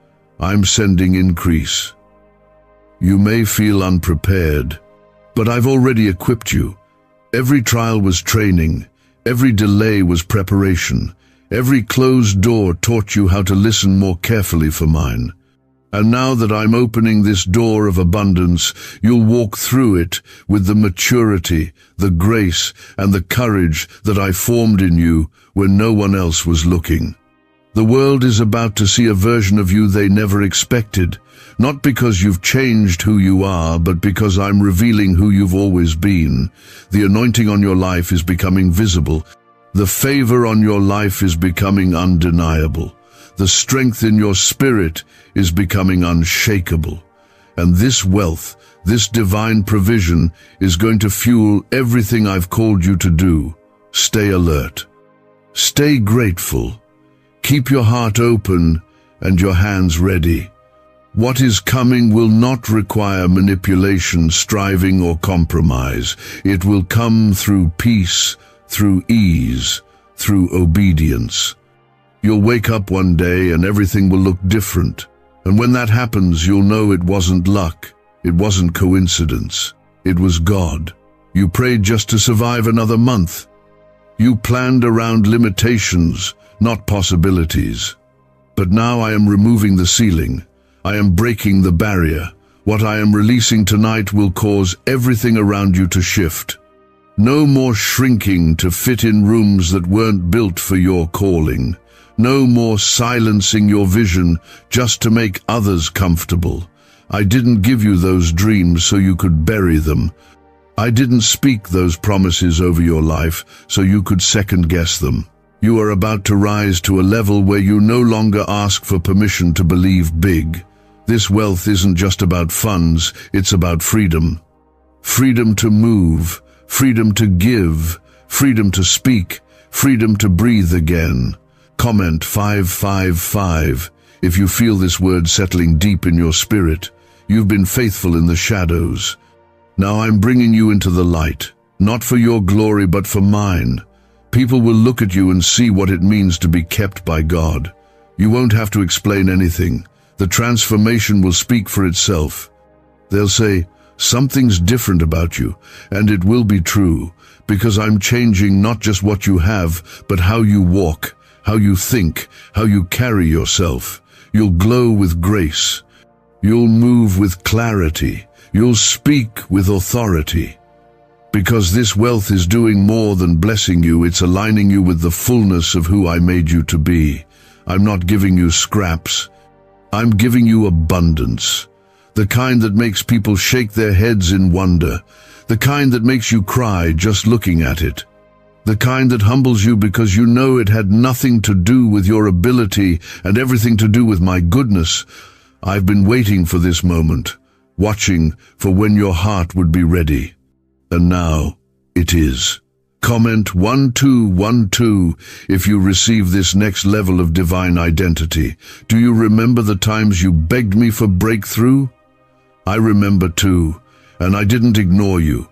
Speaker 1: I'm sending increase. You may feel unprepared, but I've already equipped you. Every trial was training. Every delay was preparation. Every closed door taught you how to listen more carefully for mine. And now that I'm opening this door of abundance, you'll walk through it with the maturity, the grace, and the courage that I formed in you when no one else was looking. The world is about to see a version of you they never expected, not because you've changed who you are, but because I'm revealing who you've always been. The anointing on your life is becoming visible. The favor on your life is becoming undeniable. The strength in your spirit is becoming unshakable. And this wealth, this divine provision, is going to fuel everything I've called you to do. Stay alert. Stay grateful. Keep your heart open and your hands ready. What is coming will not require manipulation, striving, or compromise. It will come through peace, through ease, through obedience. You'll wake up one day and everything will look different. And when that happens, you'll know it wasn't luck. It wasn't coincidence. It was God. You prayed just to survive another month. You planned around limitations, not possibilities. But now I am removing the ceiling. I am breaking the barrier. What I am releasing tonight will cause everything around you to shift. No more shrinking to fit in rooms that weren't built for your calling. No more silencing your vision just to make others comfortable. I didn't give you those dreams so you could bury them. I didn't speak those promises over your life so you could second-guess them. You are about to rise to a level where you no longer ask for permission to believe big. This wealth isn't just about funds, it's about freedom. Freedom to move, freedom to give, freedom to speak, freedom to breathe again. Comment 555 if you feel this word settling deep in your spirit. You've been faithful in the shadows. Now I'm bringing you into the light, not for your glory but for mine. People will look at you and see what it means to be kept by God. You won't have to explain anything. The transformation will speak for itself. They'll say, something's different about you, and it will be true, because I'm changing not just what you have, but how you walk, how you think, how you carry yourself. You'll glow with grace. You'll move with clarity. You'll speak with authority. Because this wealth is doing more than blessing you, it's aligning you with the fullness of who I made you to be. I'm not giving you scraps. I'm giving you abundance. The kind that makes people shake their heads in wonder. The kind that makes you cry just looking at it. The kind that humbles you because you know it had nothing to do with your ability and everything to do with my goodness. I've been waiting for this moment, watching for when your heart would be ready. And now it is. Comment 1212 if you receive this next level of divine identity. Do you remember the times you begged me for breakthrough? I remember too, and I didn't ignore you.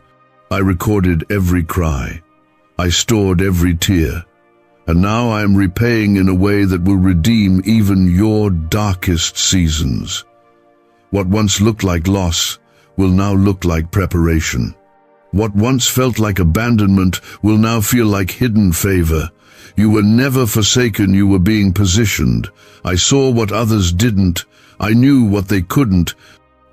Speaker 1: I recorded every cry. I stored every tear. And now I am repaying in a way that will redeem even your darkest seasons. What once looked like loss will now look like preparation. What once felt like abandonment will now feel like hidden favor. You were never forsaken, you were being positioned. I saw what others didn't. I knew what they couldn't.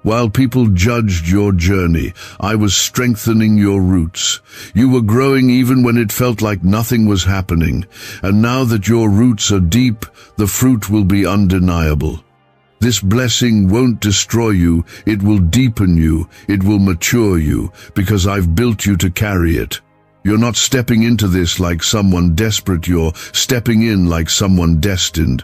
Speaker 1: While people judged your journey, I was strengthening your roots. You were growing even when it felt like nothing was happening. And now that your roots are deep, the fruit will be undeniable. This blessing won't destroy you, it will deepen you, it will mature you, because I've built you to carry it. You're not stepping into this like someone desperate, you're stepping in like someone destined.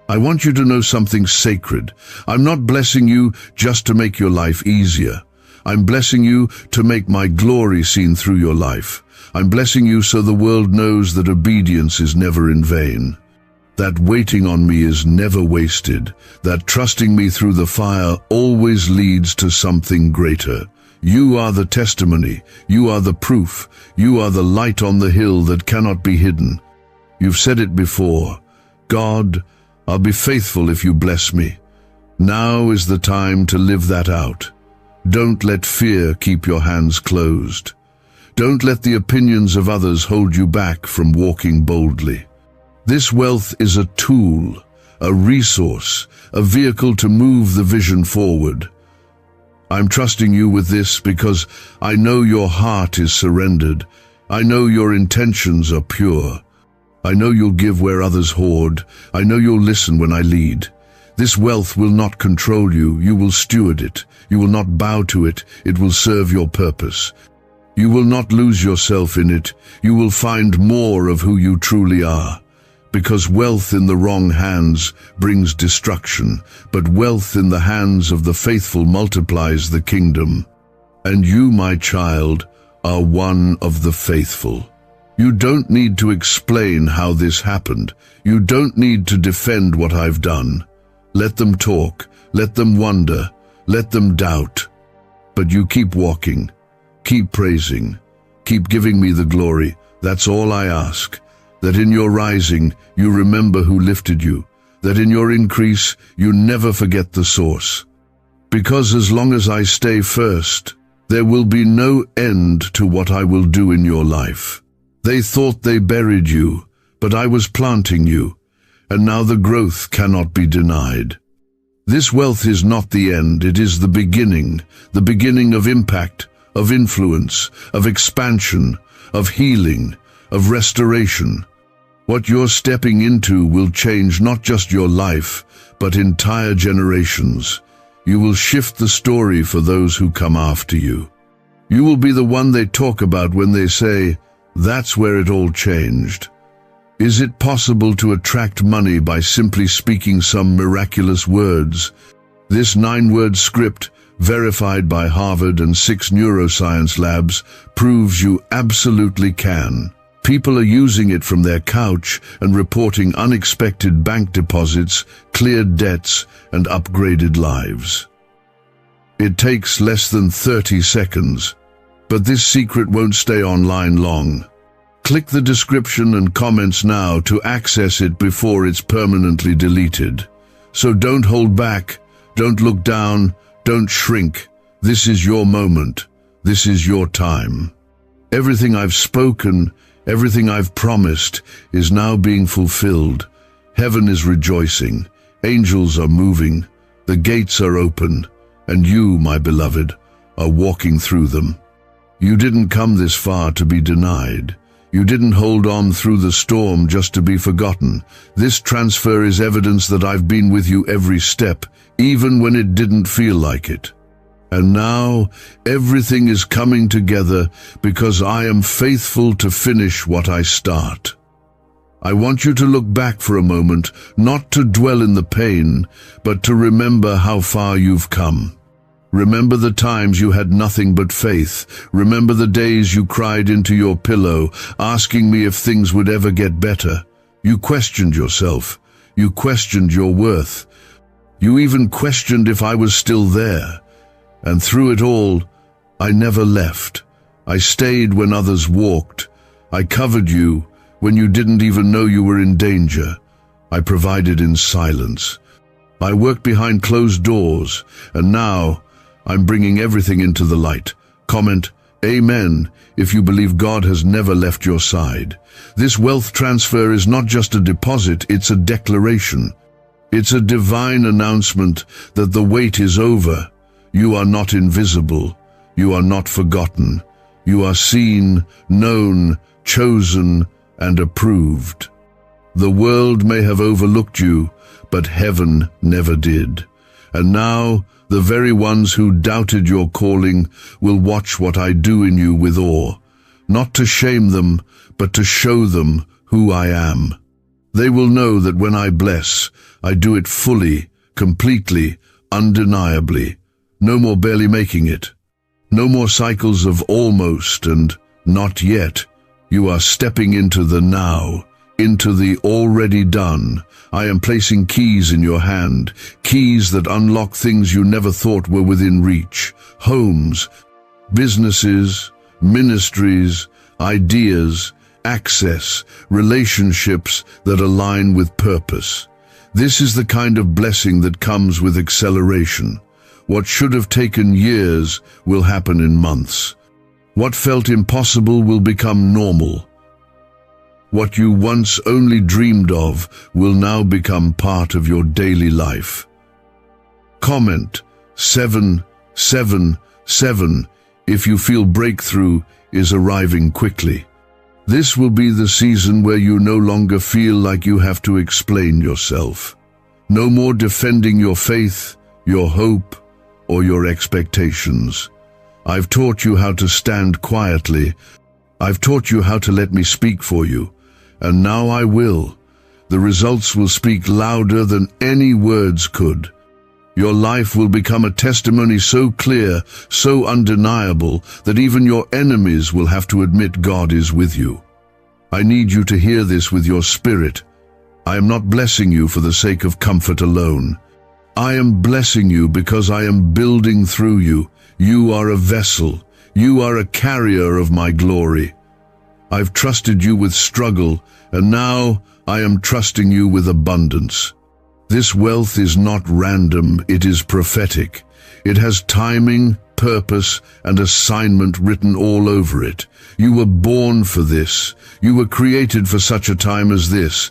Speaker 1: I want you to know something sacred. I'm not blessing you just to make your life easier. I'm blessing you to make my glory seen through your life. I'm blessing you so the world knows that obedience is never in vain. That waiting on me is never wasted. That trusting me through the fire always leads to something greater. You are the testimony. You are the proof. You are the light on the hill that cannot be hidden. You've said it before. God, I'll be faithful if you bless me. Now is the time to live that out. Don't let fear keep your hands closed. Don't let the opinions of others hold you back from walking boldly. This wealth is a tool, a resource, a vehicle to move the vision forward. I'm trusting you with this because I know your heart is surrendered. I know your intentions are pure. I know you'll give where others hoard. I know you'll listen when I lead. This wealth will not control you. You will steward it. You will not bow to it. It will serve your purpose. You will not lose yourself in it. You will find more of who you truly are. Because wealth in the wrong hands brings destruction, but wealth in the hands of the faithful multiplies the kingdom. And you, my child, are one of the faithful. You don't need to explain how this happened. You don't need to defend what I've done. Let them talk, let them wonder, let them doubt. But you keep walking, keep praising, keep giving me the glory. That's all I ask. That in your rising, you remember who lifted you. That in your increase, you never forget the source. Because as long as I stay first, there will be no end to what I will do in your life. They thought they buried you, but I was planting you, and now the growth cannot be denied. This wealth is not the end, it is the beginning of impact, of influence, of expansion, of healing, of restoration. What you're stepping into will change not just your life, but entire generations. You will shift the story for those who come after you. You will be the one they talk about when they say, "That's where it all changed." Is it possible to attract money by simply speaking some miraculous words? This 9-word script, verified by Harvard and 6 neuroscience labs, proves you absolutely can. People are using it from their couch and reporting unexpected bank deposits, cleared debts, and upgraded lives. It takes less than 30 seconds, but this secret won't stay online long. Click the description and comments now to access it before it's permanently deleted. So don't hold back, don't look down, don't shrink. This is your moment. This is your time. Everything I've spoken, everything I've promised is now being fulfilled. Heaven is rejoicing. Angels are moving. The gates are open. And you, my beloved, are walking through them. You didn't come this far to be denied. You didn't hold on through the storm just to be forgotten. This transfer is evidence that I've been with you every step, even when it didn't feel like it. And now, everything is coming together because I am faithful to finish what I start. I want you to look back for a moment, not to dwell in the pain, but to remember how far you've come. Remember the times you had nothing but faith. Remember the days you cried into your pillow, asking me if things would ever get better. You questioned yourself. You questioned your worth. You even questioned if I was still there. And through it all, I never left. I stayed when others walked. I covered you when you didn't even know you were in danger. I provided in silence. I worked behind closed doors, and now I'm bringing everything into the light. Comment, Amen, if you believe God has never left your side. This wealth transfer is not just a deposit, it's a declaration. It's a divine announcement that the wait is over. You are not invisible. You are not forgotten. You are seen, known, chosen, and approved. The world may have overlooked you, but heaven never did. And now, the very ones who doubted your calling will watch what I do in you with awe, not to shame them, but to show them who I am. They will know that when I bless, I do it fully, completely, undeniably. No more barely making it. No more cycles of almost and not yet. You are stepping into the now, into the already done. I am placing keys in your hand, keys that unlock things you never thought were within reach. Homes, businesses, ministries, ideas, access, relationships that align with purpose. This is the kind of blessing that comes with acceleration. What should have taken years will happen in months. What felt impossible will become normal. What you once only dreamed of will now become part of your daily life. Comment 777 if you feel breakthrough is arriving quickly. This will be the season where you no longer feel like you have to explain yourself. No more defending your faith, your hope, or your expectations. I've taught you how to stand quietly. I've taught you how to let me speak for you. And now I will. The results will speak louder than any words could. Your life will become a testimony so clear, so undeniable, that even your enemies will have to admit God is with you. I need you to hear this with your spirit. I am not blessing you for the sake of comfort alone. I am blessing you because I am building through you. You are a vessel. You are a carrier of my glory. I've trusted you with struggle, and now I am trusting you with abundance. This wealth is not random, it is prophetic. It has timing, purpose, and assignment written all over it. You were born for this. You were created for such a time as this.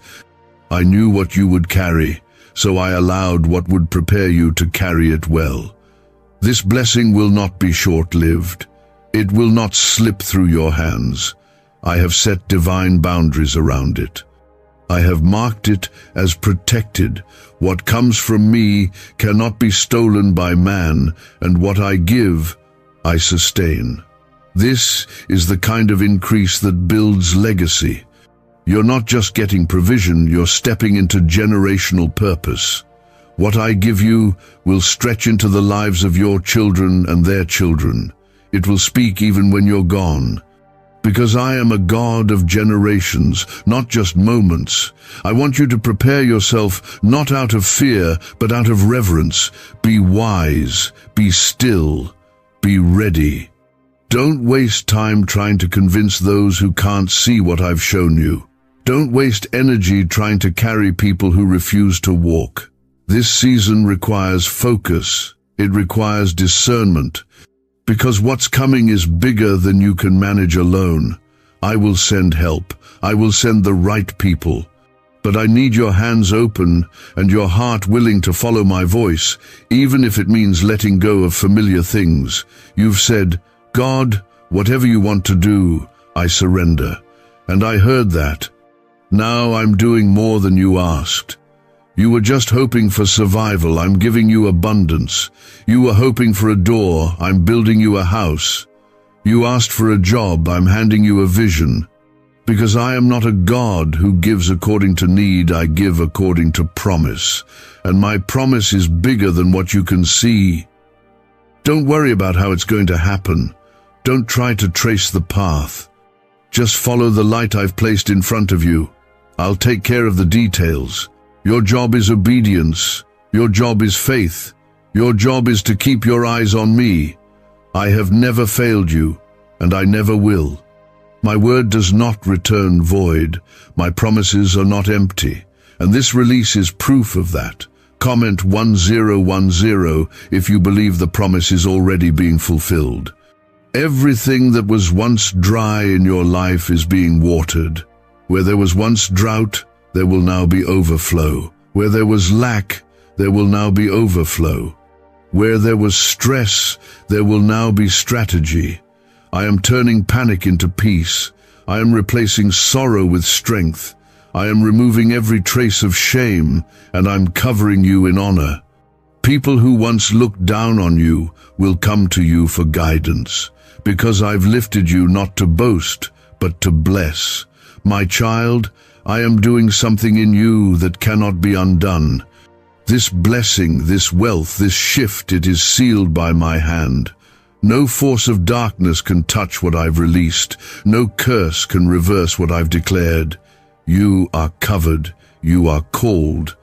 Speaker 1: I knew what you would carry, so I allowed what would prepare you to carry it well. This blessing will not be short-lived. It will not slip through your hands. I have set divine boundaries around it. I have marked it as protected. What comes from me cannot be stolen by man, and what I give, I sustain. This is the kind of increase that builds legacy. You're not just getting provision, you're stepping into generational purpose. What I give you will stretch into the lives of your children and their children. It will speak even when you're gone. Because I am a God of generations, not just moments. I want you to prepare yourself not out of fear, but out of reverence. Be wise, be still, be ready. Don't waste time trying to convince those who can't see what I've shown you. Don't waste energy trying to carry people who refuse to walk. This season requires focus. It requires discernment. Because what's coming is bigger than you can manage alone. I will send help. I will send the right people. But I need your hands open and your heart willing to follow my voice, even if it means letting go of familiar things. You've said, God, whatever you want to do, I surrender. And I heard that. Now I'm doing more than you asked. You were just hoping for survival, I'm giving you abundance. You were hoping for a door, I'm building you a house. You asked for a job, I'm handing you a vision. Because I am not a God who gives according to need, I give according to promise. And my promise is bigger than what you can see. Don't worry about how it's going to happen. Don't try to trace the path. Just follow the light I've placed in front of you. I'll take care of the details. Your job is obedience. Your job is faith. Your job is to keep your eyes on me. I have never failed you, and I never will. My word does not return void. My promises are not empty, and this release is proof of that. Comment 1010 if you believe the promise is already being fulfilled. Everything that was once dry in your life is being watered. Where there was once drought, there will now be overflow. Where there was lack, there will now be overflow. Where there was stress, there will now be strategy. I am turning panic into peace. I am replacing sorrow with strength. I am removing every trace of shame, and I'm covering you in honor. People who once looked down on you will come to you for guidance, because I've lifted you not to boast, but to bless. My child, I am doing something in you that cannot be undone. This blessing, this wealth, this shift, it is sealed by my hand. No force of darkness can touch what I've released. No curse can reverse what I've declared. You are covered. You are called.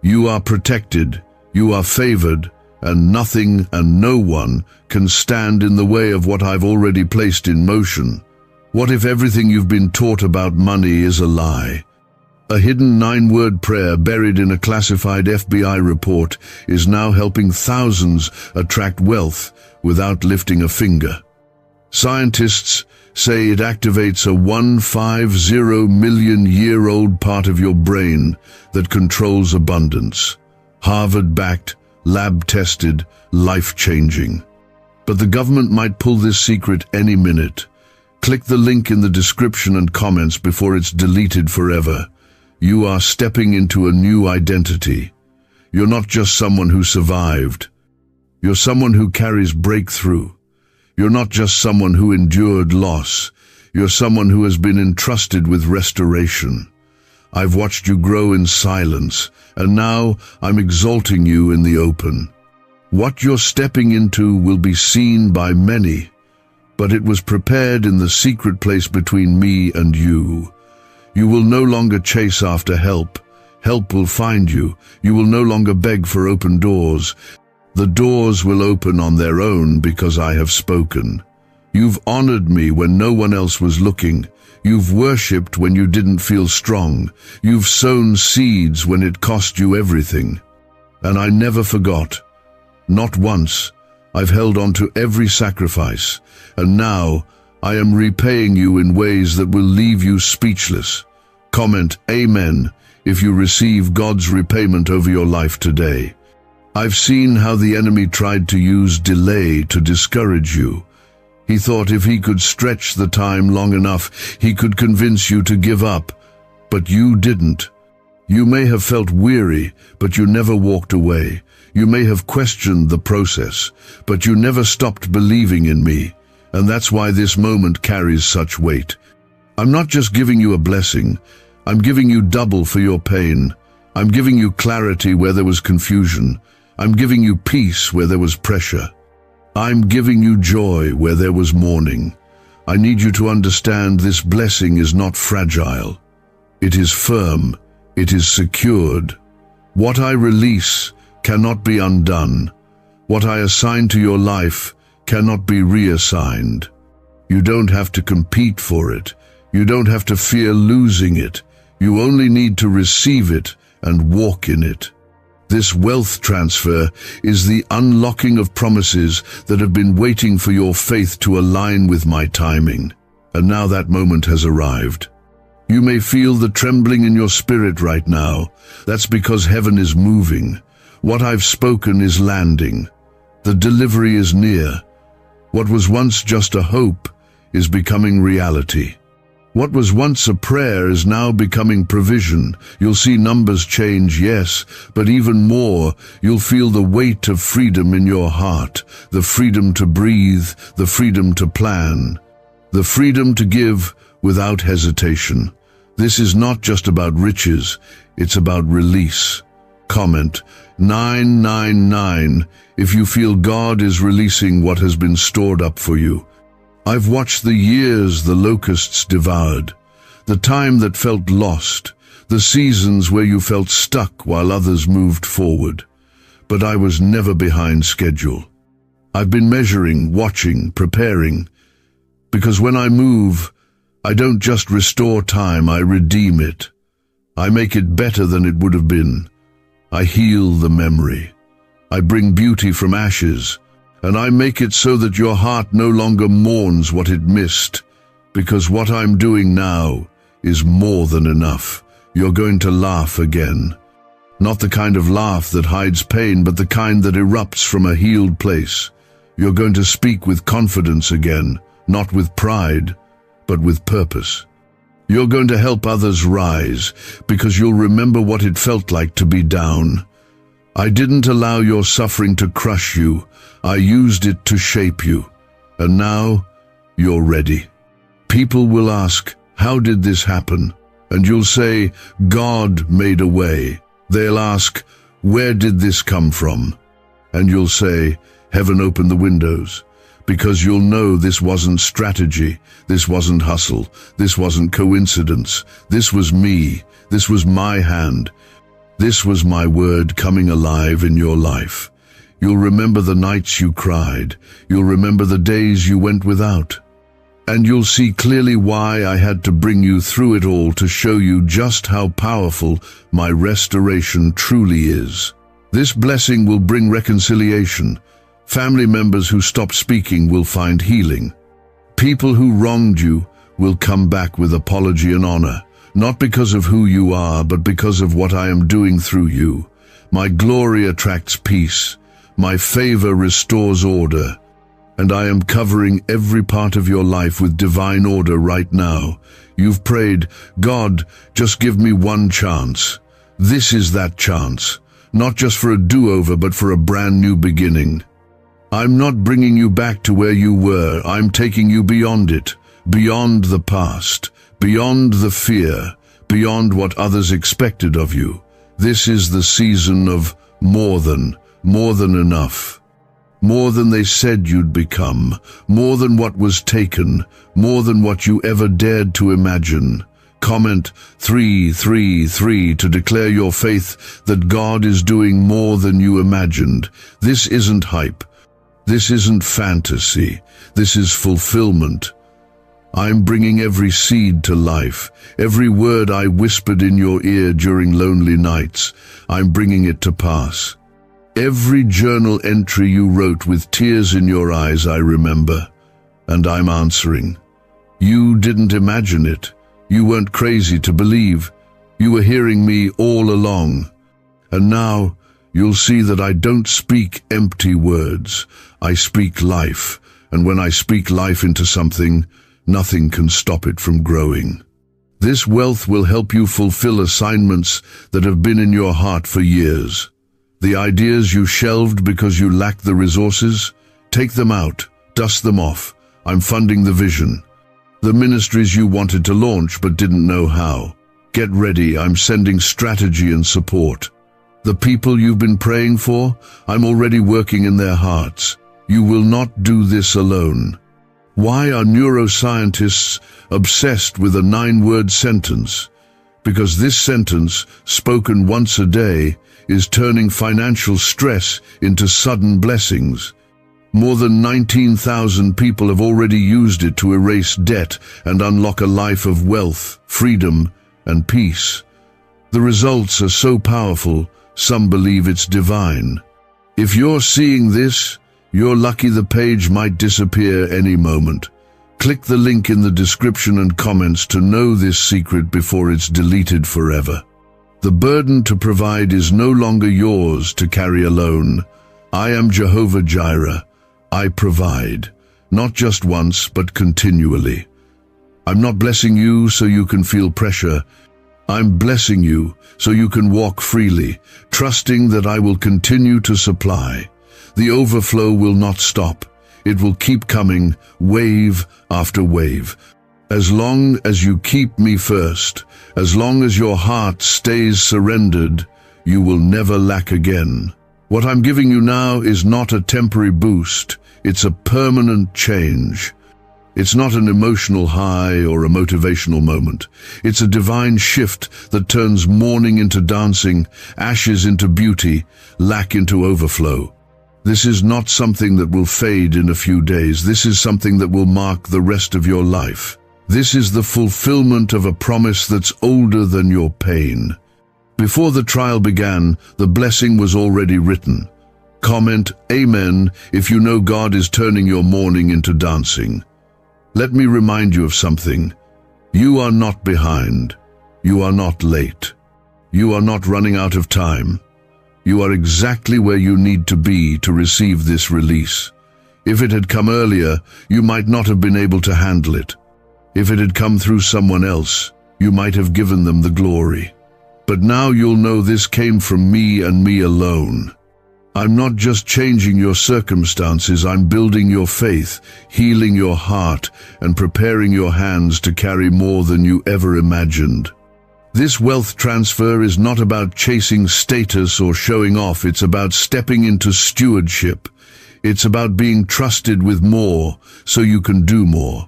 Speaker 1: You are protected. You are favored. And nothing and no one can stand in the way of what I've already placed in motion. What if everything you've been taught about money is a lie? A hidden 9-word prayer buried in a classified FBI report is now helping thousands attract wealth without lifting a finger. Scientists say it activates a 150 million-year-old part of your brain that controls abundance. Harvard-backed, lab-tested, life-changing. But the government might pull this secret any minute. Click the link in the description and comments before it's deleted forever. You are stepping into a new identity. You're not just someone who survived. You're someone who carries breakthrough. You're not just someone who endured loss. You're someone who has been entrusted with restoration. I've watched you grow in silence, and now I'm exalting you in the open. What you're stepping into will be seen by many, but it was prepared in the secret place between me and you. You will no longer chase after help. Help will find you. You will no longer beg for open doors. The doors will open on their own because I have spoken. You've honored me when no one else was looking. You've worshipped when you didn't feel strong. You've sown seeds when it cost you everything. And I never forgot. Not once. I've held on to every sacrifice, and now I am repaying you in ways that will leave you speechless. Comment Amen if you receive God's repayment over your life today. I've seen how the enemy tried to use delay to discourage you. He thought if he could stretch the time long enough, he could convince you to give up. But you didn't. You may have felt weary, but you never walked away. You may have questioned the process, but you never stopped believing in me. And that's why this moment carries such weight. I'm not just giving you a blessing. I'm giving you double for your pain. I'm giving you clarity where there was confusion. I'm giving you peace where there was pressure. I'm giving you joy where there was mourning. I need you to understand this blessing is not fragile. It is firm. It is secured. What I release cannot be undone. What I assign to your life cannot be reassigned. You don't have to compete for it. You don't have to fear losing it. You only need to receive it and walk in it. This wealth transfer is the unlocking of promises that have been waiting for your faith to align with my timing. And now that moment has arrived. You may feel the trembling in your spirit right now. That's because heaven is moving. What I've spoken is landing. The delivery is near. What was once just a hope is becoming reality. What was once a prayer is now becoming provision. You'll see numbers change, yes, but even more, you'll feel the weight of freedom in your heart, the freedom to breathe, the freedom to plan, the freedom to give without hesitation. This is not just about riches, it's about release. Comment 999 if you feel God is releasing what has been stored up for you. I've watched the years the locusts devoured, the time that felt lost, the seasons where you felt stuck while others moved forward. But I was never behind schedule. I've been measuring, watching, preparing, because when I move, I don't just restore time, I redeem it. I make it better than it would have been. I heal the memory. I bring beauty from ashes, and I make it so that your heart no longer mourns what it missed, because what I'm doing now is more than enough. You're going to laugh again. Not the kind of laugh that hides pain, but the kind that erupts from a healed place. You're going to speak with confidence again, not with pride, but with purpose. You're going to help others rise, because you'll remember what it felt like to be down. I didn't allow your suffering to crush you. I used it to shape you. And now, you're ready. People will ask, how did this happen? And you'll say, God made a way. They'll ask, where did this come from? And you'll say, heaven opened the windows. Because you'll know this wasn't strategy, this wasn't hustle, this wasn't coincidence, this was me, this was my hand, this was my word coming alive in your life. You'll remember the nights you cried, you'll remember the days you went without, and you'll see clearly why I had to bring you through it all to show you just how powerful my restoration truly is. This blessing will bring reconciliation. Family members who stopped speaking will find healing. People who wronged you will come back with apology and honor, not because of who you are, but because of what I am doing through you. My glory attracts peace. My favor restores order. And I am covering every part of your life with divine order right now. You've prayed, God, just give me one chance. This is that chance. Not just for a do-over, but for a brand new beginning. I'm not bringing you back to where you were. I'm taking you beyond it, beyond the past, beyond the fear, beyond what others expected of you. This is the season of more than enough. More than they said you'd become, more than what was taken, more than what you ever dared to imagine. Comment 333 to declare your faith that God is doing more than you imagined. This isn't hype. This isn't fantasy. This is fulfillment. I'm bringing every seed to life. Every word I whispered in your ear during lonely nights, I'm bringing it to pass. Every journal entry you wrote with tears in your eyes, I remember, and I'm answering. You didn't imagine it. You weren't crazy to believe. You were hearing me all along. And now you'll see that I don't speak empty words. I speak life, and when I speak life into something, nothing can stop it from growing. This wealth will help you fulfill assignments that have been in your heart for years. The ideas you shelved because you lacked the resources, take them out, dust them off. I'm funding the vision. The ministries you wanted to launch but didn't know how. Get ready, I'm sending strategy and support. The people you've been praying for, I'm already working in their hearts. You will not do this alone. Why are neuroscientists obsessed with a 9-word sentence? Because this sentence, spoken once a day, is turning financial stress into sudden blessings. More than 19,000 people have already used it to erase debt and unlock a life of wealth, freedom, and peace. The results are so powerful, some believe it's divine. If you're seeing this, you're lucky. The page might disappear any moment. Click the link in the description and comments to know this secret before it's deleted forever. The burden to provide is no longer yours to carry alone. I am Jehovah Jireh. I provide, not just once, but continually. I'm not blessing you so you can feel pressure. I'm blessing you so you can walk freely, trusting that I will continue to supply. The overflow will not stop. It will keep coming, wave after wave. As long as you keep me first, as long as your heart stays surrendered, you will never lack again. What I'm giving you now is not a temporary boost, it's a permanent change. It's not an emotional high or a motivational moment. It's a divine shift that turns mourning into dancing, ashes into beauty, lack into overflow. This is not something that will fade in a few days. This is something that will mark the rest of your life. This is the fulfillment of a promise that's older than your pain. Before the trial began, the blessing was already written. Comment Amen if you know God is turning your mourning into dancing. Let me remind you of something. You are not behind. You are not late. You are not running out of time. You are exactly where you need to be to receive this release. If it had come earlier, you might not have been able to handle it. If it had come through someone else, you might have given them the glory. But now you'll know this came from me and me alone. I'm not just changing your circumstances, I'm building your faith, healing your heart, and preparing your hands to carry more than you ever imagined. This wealth transfer is not about chasing status or showing off, it's about stepping into stewardship. It's about being trusted with more so you can do more.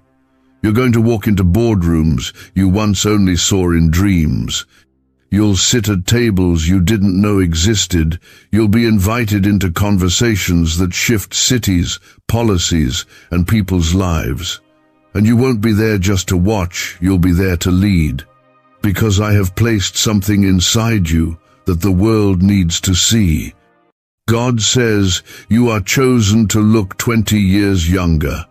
Speaker 1: You're going to walk into boardrooms you once only saw in dreams. You'll sit at tables you didn't know existed. You'll be invited into conversations that shift cities, policies, and people's lives. And you won't be there just to watch, you'll be there to lead. Because I have placed something inside you that the world needs to see. God says you are chosen to look 20 years younger.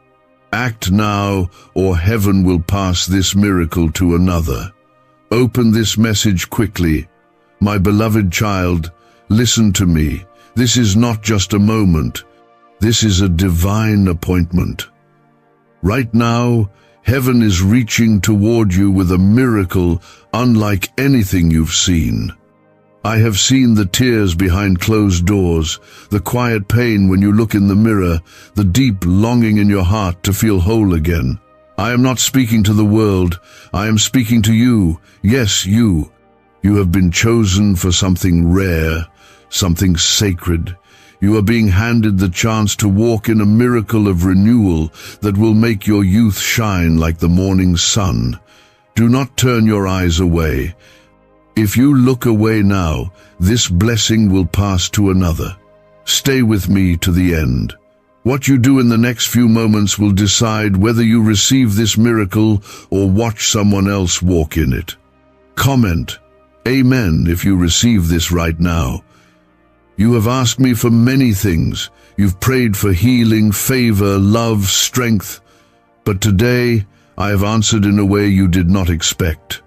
Speaker 1: Act now, or heaven will pass this miracle to another. Open this message quickly. My beloved child, listen to me. This is not just a moment. This is a divine appointment. Right now, heaven is reaching toward you with a miracle unlike anything you've seen. I have seen the tears behind closed doors, the quiet pain when you look in the mirror, the deep longing in your heart to feel whole again. I am not speaking to the world, I am speaking to you. Yes, you. You have been chosen for something rare, something sacred. You are being handed the chance to walk in a miracle of renewal that will make your youth shine like the morning sun. Do not turn your eyes away. If you look away now, this blessing will pass to another. Stay with me to the end. What you do in the next few moments will decide whether you receive this miracle or watch someone else walk in it. Comment, Amen, if you receive this right now. You have asked me for many things. You've prayed for healing, favor, love, strength. But today, I have answered in a way you did not expect.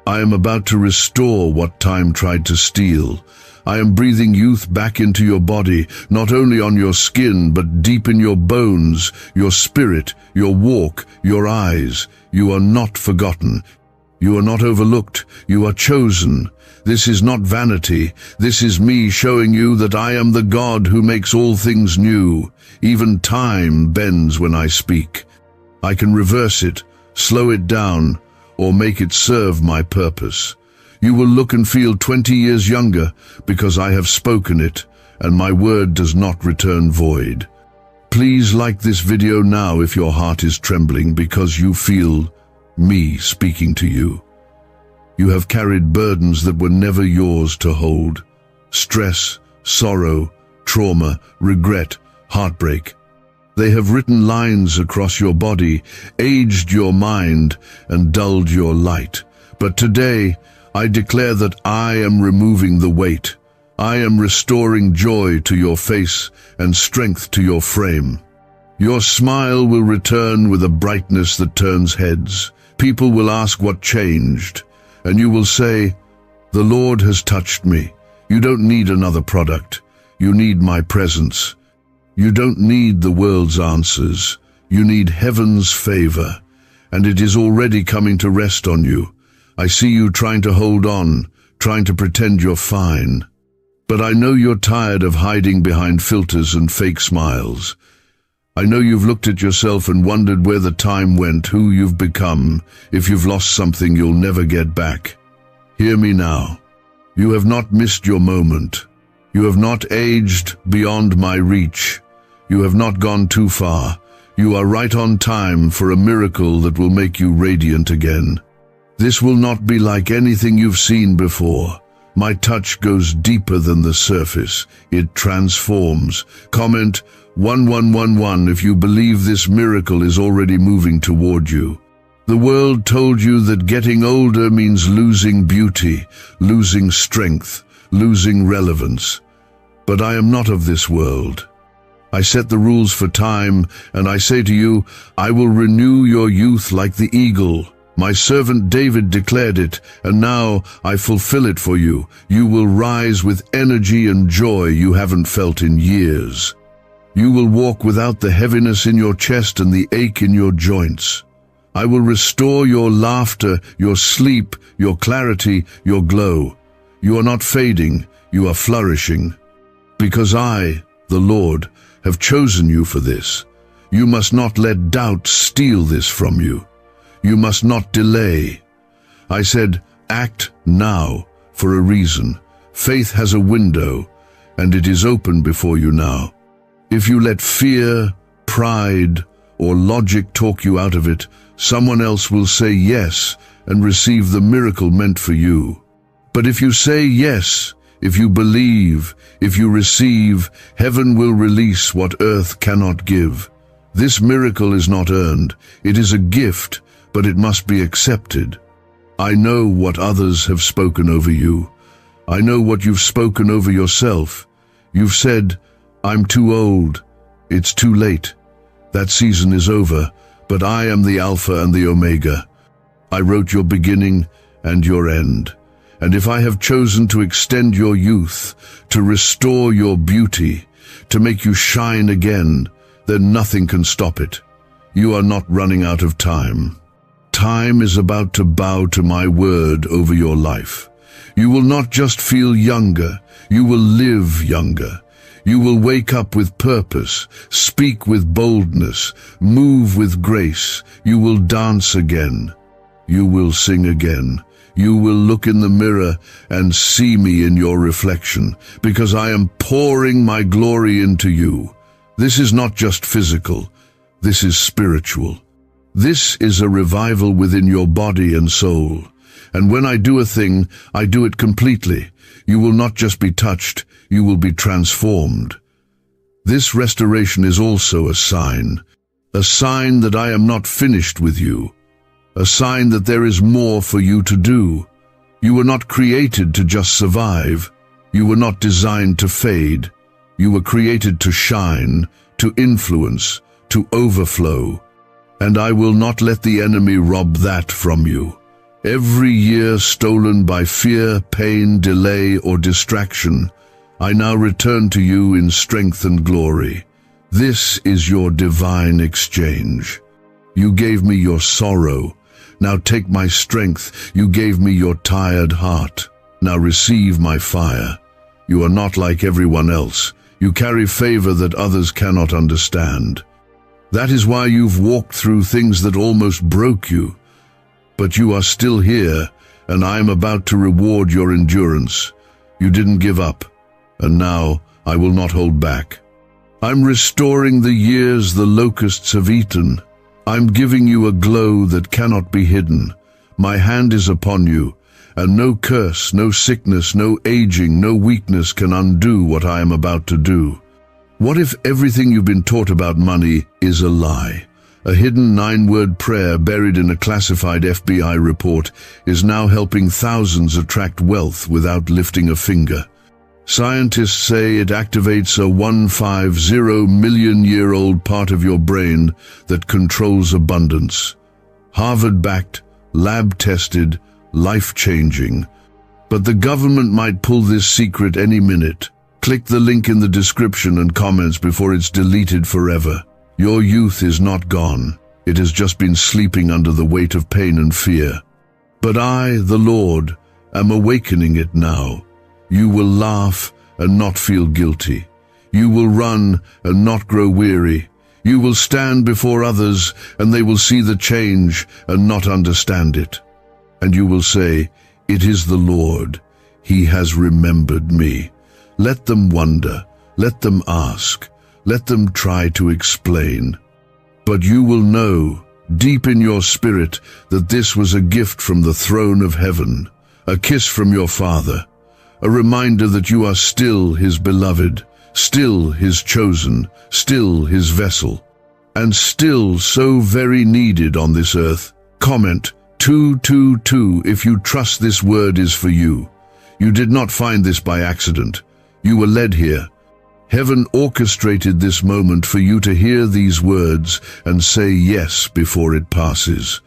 Speaker 1: I am about to restore what time tried to steal. I am breathing youth back into your body, not only on your skin, but deep in your bones, your spirit, your walk, your eyes. You are not forgotten. You are not overlooked. You are chosen. This is not vanity. This is me showing you that I am the God who makes all things new. Even time bends when I speak. I can reverse it, slow it down, or make it serve my purpose. You will look and feel 20 years younger because I have spoken it, and my word does not return void. Please like this video now if your heart is trembling because you feel me speaking to you. You have carried burdens that were never yours to hold. Stress, sorrow, trauma, regret, heartbreak. They have written lines across your body, aged your mind, and dulled your light. But today, I declare that I am removing the weight. I am restoring joy to your face and strength to your frame. Your smile will return with a brightness that turns heads. People will ask what changed, and you will say, "The Lord has touched me." You don't need another product. You need my presence. You don't need the world's answers. You need heaven's favor, and it is already coming to rest on you. I see you trying to hold on, trying to pretend you're fine. But I know you're tired of hiding behind filters and fake smiles. I know you've looked at yourself and wondered where the time went, who you've become. If you've lost something you'll never get back. Hear me now. You have not missed your moment. You have not aged beyond my reach. You have not gone too far. You are right on time for a miracle that will make you radiant again. This will not be like anything you've seen before. My touch goes deeper than the surface. It transforms. Comment 1111 if you believe this miracle is already moving toward you. The world told you that getting older means losing beauty, losing strength, losing relevance. But I am not of this world. I set the rules for time, and I say to you, I will renew your youth like the eagle. My servant David declared it, and now I fulfill it for you. You will rise with energy and joy you haven't felt in years. You will walk without the heaviness in your chest and the ache in your joints. I will restore your laughter, your sleep, your clarity, your glow. You are not fading, you are flourishing. Because I, the Lord, have chosen you for this. You must not let doubt steal this from you. You must not delay. I said, act now for a reason. Faith has a window, and it is open before you now. If you let fear, pride, or logic talk you out of it, someone else will say yes and receive the miracle meant for you. But if you say yes, if you believe, if you receive, heaven will release what earth cannot give. This miracle is not earned. It is a gift, but it must be accepted. I know what others have spoken over you. I know what you've spoken over yourself. You've said, I'm too old. It's too late. That season is over, but I am the Alpha and the Omega. I wrote your beginning and your end. And if I have chosen to extend your youth, to restore your beauty, to make you shine again, then nothing can stop it. You are not running out of time. Time is about to bow to my word over your life. You will not just feel younger, you will live younger. You will wake up with purpose, speak with boldness, move with grace. You will dance again. You will sing again. You will look in the mirror and see me in your reflection, because I am pouring my glory into you. This is not just physical, this is spiritual. This is a revival within your body and soul. And when I do a thing, I do it completely. You will not just be touched, you will be transformed. This restoration is also a sign that I am not finished with you, a sign that there is more for you to do. You were not created to just survive. You were not designed to fade. You were created to shine, to influence, to overflow. And I will not let the enemy rob that from you. Every year stolen by fear, pain, delay, or distraction, I now return to you in strength and glory. This is your divine exchange. You gave me your sorrow. Now take my strength. You gave me your tired heart. Now receive my fire. You are not like everyone else. You carry favor that others cannot understand. That is why you've walked through things that almost broke you. But you are still here, and I am about to reward your endurance. You didn't give up, and now I will not hold back. I'm restoring the years the locusts have eaten. I'm giving you a glow that cannot be hidden. My hand is upon you, and no curse, no sickness, no aging, no weakness can undo what I am about to do. What if everything you've been taught about money is a lie? A hidden 9-word prayer buried in a classified FBI report is now helping thousands attract wealth without lifting a finger. Scientists say it activates a 150 million-year-old part of your brain that controls abundance. Harvard-backed, lab-tested, life-changing. But the government might pull this secret any minute. Click the link in the description and comments before it's deleted forever. Your youth is not gone. It has just been sleeping under the weight of pain and fear. But I, the Lord, am awakening it now. You will laugh and not feel guilty. You will run and not grow weary. You will stand before others and they will see the change and not understand it. And you will say, "It is the Lord. He has remembered me." Let them wonder. Let them ask. Let them try to explain. But you will know, deep in your spirit, that this was a gift from the throne of heaven, a kiss from your Father, a reminder that you are still His beloved, still His chosen, still His vessel, and still so very needed on this earth. Comment 222 if you trust this word is for you. You did not find this by accident. You were led here. Heaven orchestrated this moment for you to hear these words and say yes before it passes.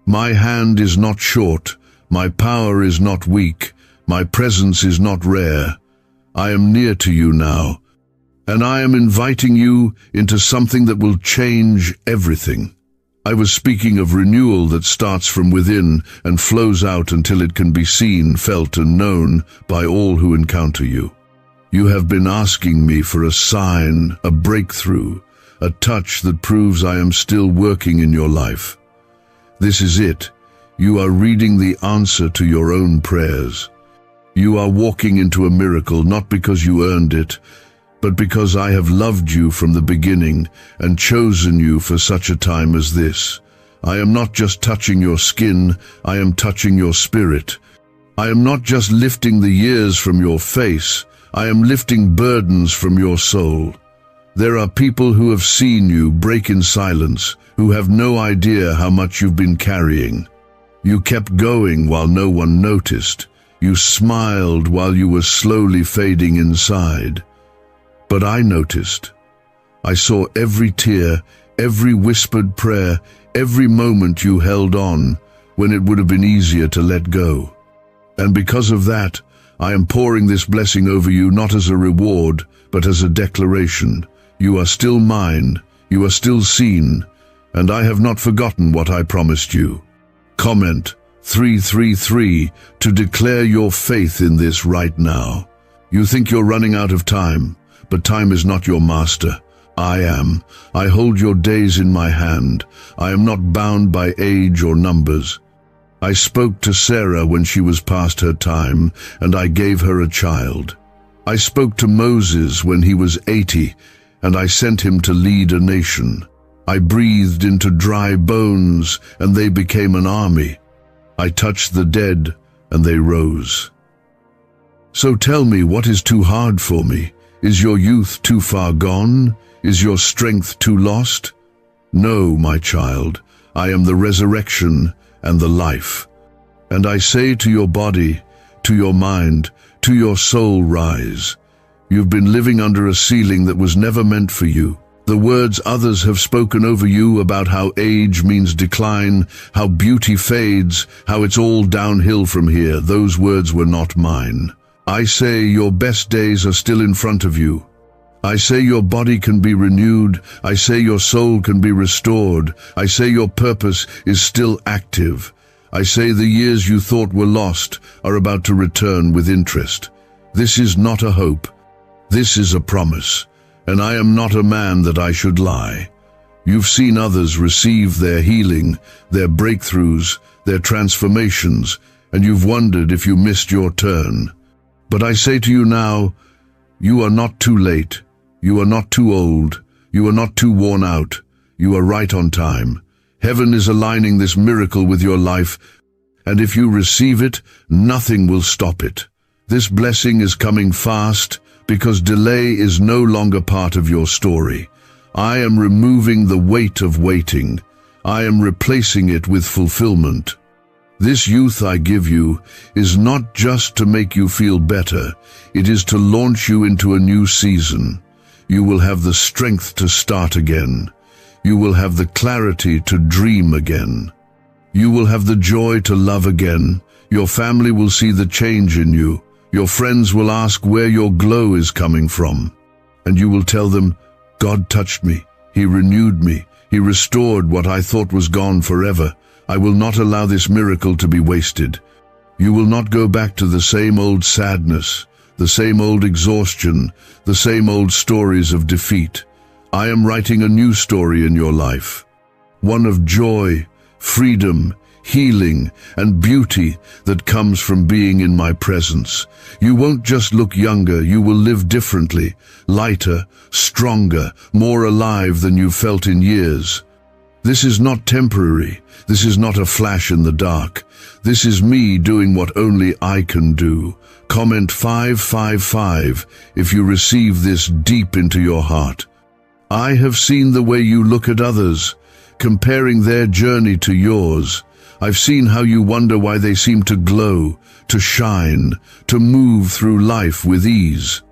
Speaker 1: My hand is not short, my power is not weak, my presence is not rare. I am near to you now, and I am inviting you into something that will change everything. I was speaking of renewal that starts from within and flows out until it can be seen, felt, and known by all who encounter you. You have been asking me for a sign, a breakthrough, a touch that proves I am still working in your life. This is it. You are reading the answer to your own prayers. You are walking into a miracle not because you earned it, but because I have loved you from the beginning and chosen you for such a time as this. I am not just touching your skin, I am touching your spirit. I am not just lifting the years from your face, I am lifting burdens from your soul. There are people who have seen you break in silence, who have no idea how much you've been carrying. You kept going while no one noticed. You smiled while you were slowly fading inside. But I noticed. I saw every tear, every whispered prayer, every moment you held on when it would have been easier to let go. And because of that, I am pouring this blessing over you not as a reward, but as a declaration. You are still mine, you are still seen, and I have not forgotten what I promised you. Comment 333 to declare your faith in this right now. You think you're running out of time, but time is not your master. I am. I hold your days in my hand. I am not bound by age or numbers. I spoke to Sarah when she was past her time, and I gave her a child. I spoke to Moses when he was 80, and I sent him to lead a nation. I breathed into dry bones, and they became an army. I touched the dead, and they rose. So tell me, what is too hard for me? Is your youth too far gone? Is your strength too lost? No, my child, I am the resurrection and the life. And I say to your body, to your mind, to your soul, rise. You've been living under a ceiling that was never meant for you. The words others have spoken over you about how age means decline, how beauty fades, how it's all downhill from here, those words were not mine. I say your best days are still in front of you. I say your body can be renewed. I say your soul can be restored. I say your purpose is still active. I say the years you thought were lost are about to return with interest. This is not a hope. This is a promise. And I am not a man that I should lie. You've seen others receive their healing, their breakthroughs, their transformations, and you've wondered if you missed your turn. But I say to you now, you are not too late. You are not too old. You are not too worn out. You are right on time. Heaven is aligning this miracle with your life, and if you receive it, nothing will stop it. This blessing is coming fast because delay is no longer part of your story. I am removing the weight of waiting. I am replacing it with fulfillment. This youth I give you is not just to make you feel better. It is to launch you into a new season. You will have the strength to start again. You will have the clarity to dream again. You will have the joy to love again. Your family will see the change in you. Your friends will ask where your glow is coming from. And you will tell them, God touched me. He renewed me. He restored what I thought was gone forever. I will not allow this miracle to be wasted. You will not go back to the same old sadness, the same old exhaustion, the same old stories of defeat. I am writing a new story in your life, one of joy, freedom, healing, and beauty that comes from being in my presence. You won't just look younger, you will live differently, lighter, stronger, more alive than you've felt in years. This is not temporary. This is not a flash in the dark. This is me doing what only I can do. Comment 555 if you receive this deep into your heart. I have seen the way you look at others, comparing their journey to yours. I've seen how you wonder why they seem to glow, to shine, to move through life with ease.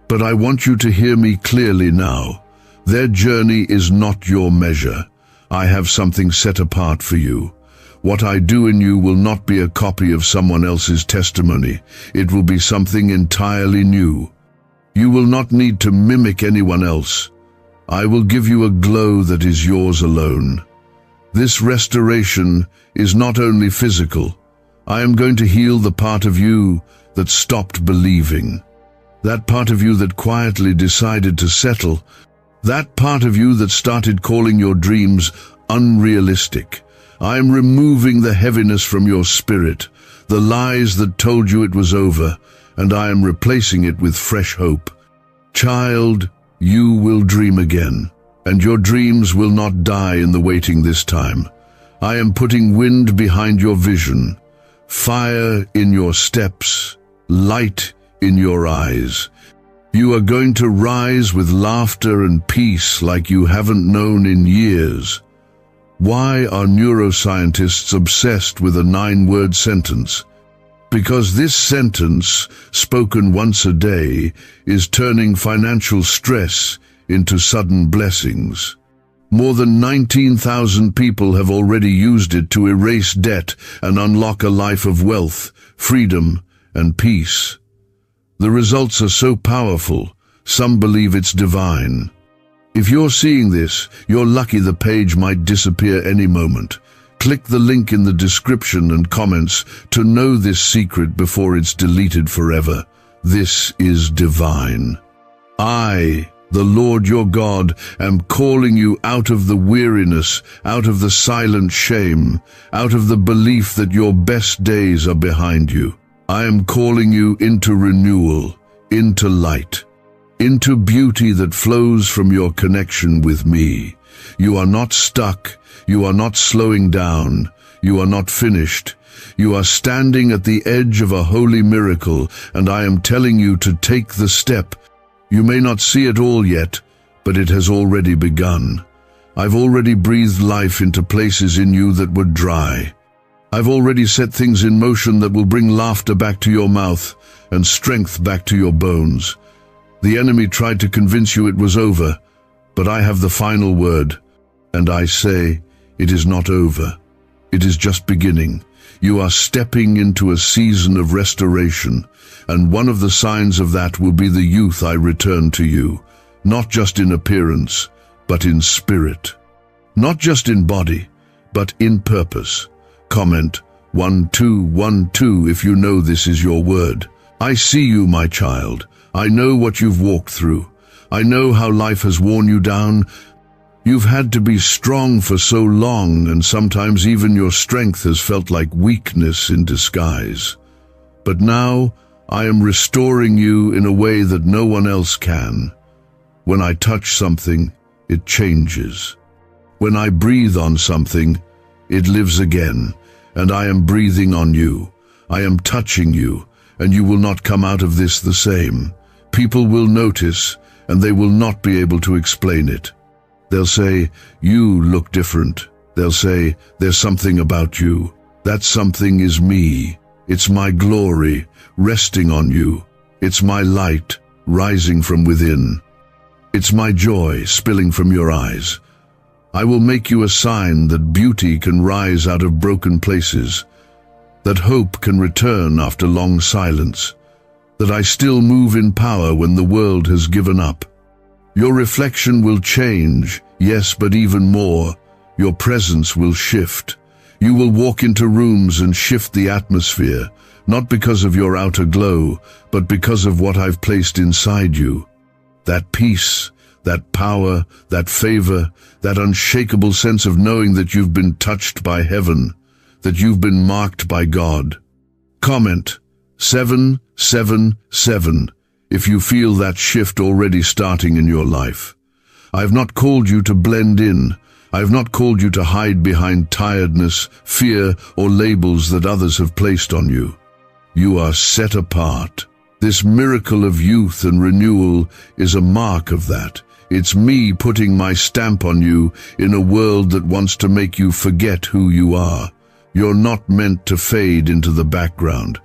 Speaker 1: But I want you to hear me clearly now. Their journey is not your measure. I have something set apart for you. What I do in you will not be a copy of someone else's testimony. It will be something entirely new. You will not need to mimic anyone else. I will give you a glow that is yours alone. This restoration is not only physical. I am going to heal the part of you that stopped believing. That part of you that quietly decided to settle. That part of you that started calling your dreams unrealistic. I am removing the heaviness from your spirit, the lies that told you it was over, and I am replacing it with fresh hope. Child, you will dream again, and your dreams will not die in the waiting this time. I am putting wind behind your vision, fire in your steps, light in your eyes. You are going to rise with laughter and peace like you haven't known in years. Why are neuroscientists obsessed with a 9-word sentence? Because this sentence, spoken once a day, is turning financial stress into sudden blessings. More than 19,000 people have already used it to erase debt and unlock a life of wealth, freedom, and peace. The results are so powerful, some believe it's divine. If you're seeing this, you're lucky the page might disappear any moment. Click the link in the description and comments to know this secret before it's deleted forever. This is divine. I, the Lord your God, am calling you out of the weariness, out of the silent shame, out of the belief that your best days are behind you. I am calling you into renewal, into light, into beauty that flows from your connection with me. You are not stuck. You are not slowing down. You are not finished. You are standing at the edge of a holy miracle, and I am telling you to take the step. You may not see it all yet, but it has already begun. I've already breathed life into places in you that were dry. I've already set things in motion that will bring laughter back to your mouth and strength back to your bones. The enemy tried to convince you it was over, but I have the final word, and I say, it is not over. It is just beginning. You are stepping into a season of restoration, and one of the signs of that will be the youth I return to you, not just in appearance, but in spirit. Not just in body, but in purpose. Comment 1212 if you know this is your word. I see you, my child. I know what you've walked through. I know how life has worn you down. You've had to be strong for so long, and sometimes even your strength has felt like weakness in disguise. But now, I am restoring you in a way that no one else can. When I touch something, it changes. When I breathe on something, it lives again, and I am breathing on you. I am touching you, and you will not come out of this the same. People will notice, and they will not be able to explain it. They'll say, you look different. They'll say, there's something about you. That something is me. It's my glory resting on you. It's my light rising from within. It's my joy spilling from your eyes. I will make you a sign that beauty can rise out of broken places, that hope can return after long silence, that I still move in power when the world has given up. Your reflection will change, yes, but even more, your presence will shift. You will walk into rooms and shift the atmosphere, not because of your outer glow, but because of what I've placed inside you. That peace, that power, that favor, that unshakable sense of knowing that you've been touched by heaven, that you've been marked by God. Comment 777 if you feel that shift already starting in your life. I have not called you to blend in. I have not called you to hide behind tiredness, fear, or labels that others have placed on you. You are set apart. This miracle of youth and renewal is a mark of that. It's me putting my stamp on you in a world that wants to make you forget who you are. You're not meant to fade into the background.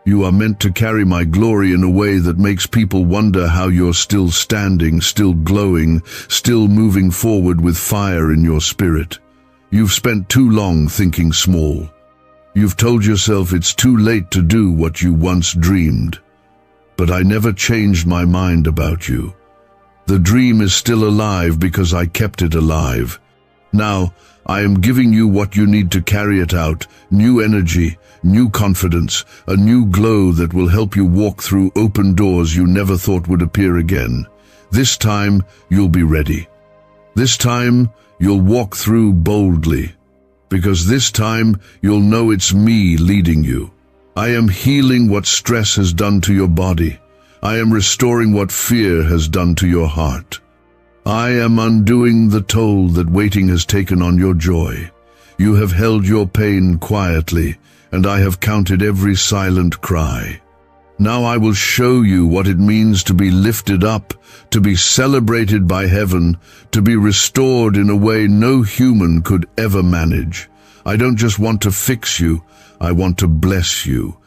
Speaker 1: You are meant to carry my glory in a way that makes people wonder how you're still standing, still glowing, still moving forward with fire in your spirit. You've spent too long thinking small. You've told yourself it's too late to do what you once dreamed. But I never changed my mind about you. The dream is still alive because I kept it alive. Now, I am giving you what you need to carry it out, new energy, new confidence, a new glow that will help you walk through open doors you never thought would appear again. This time, you'll be ready. This time, you'll walk through boldly. Because this time, you'll know it's me leading you. I am healing what stress has done to your body. I am restoring what fear has done to your heart. I am undoing the toll that waiting has taken on your joy. You have held your pain quietly, and I have counted every silent cry. Now I will show you what it means to be lifted up, to be celebrated by heaven, to be restored in a way no human could ever manage. I don't just want to fix you, I want to bless you.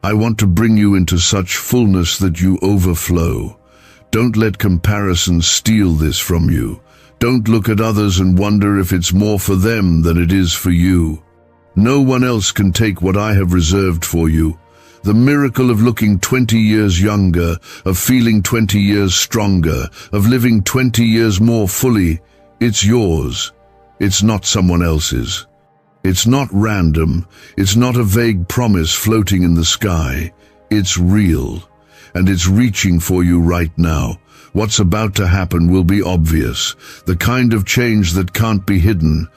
Speaker 1: I want to bring you into such fullness that you overflow. Don't let comparison steal this from you. Don't look at others and wonder if it's more for them than it is for you. No one else can take what I have reserved for you. The miracle of looking 20 years younger, of feeling 20 years stronger, of living 20 years more fully, it's yours. It's not someone else's. It's not random. It's not a vague promise floating in the sky. It's real. And it's reaching for you right now. What's about to happen will be obvious. The kind of change that can't be hidden.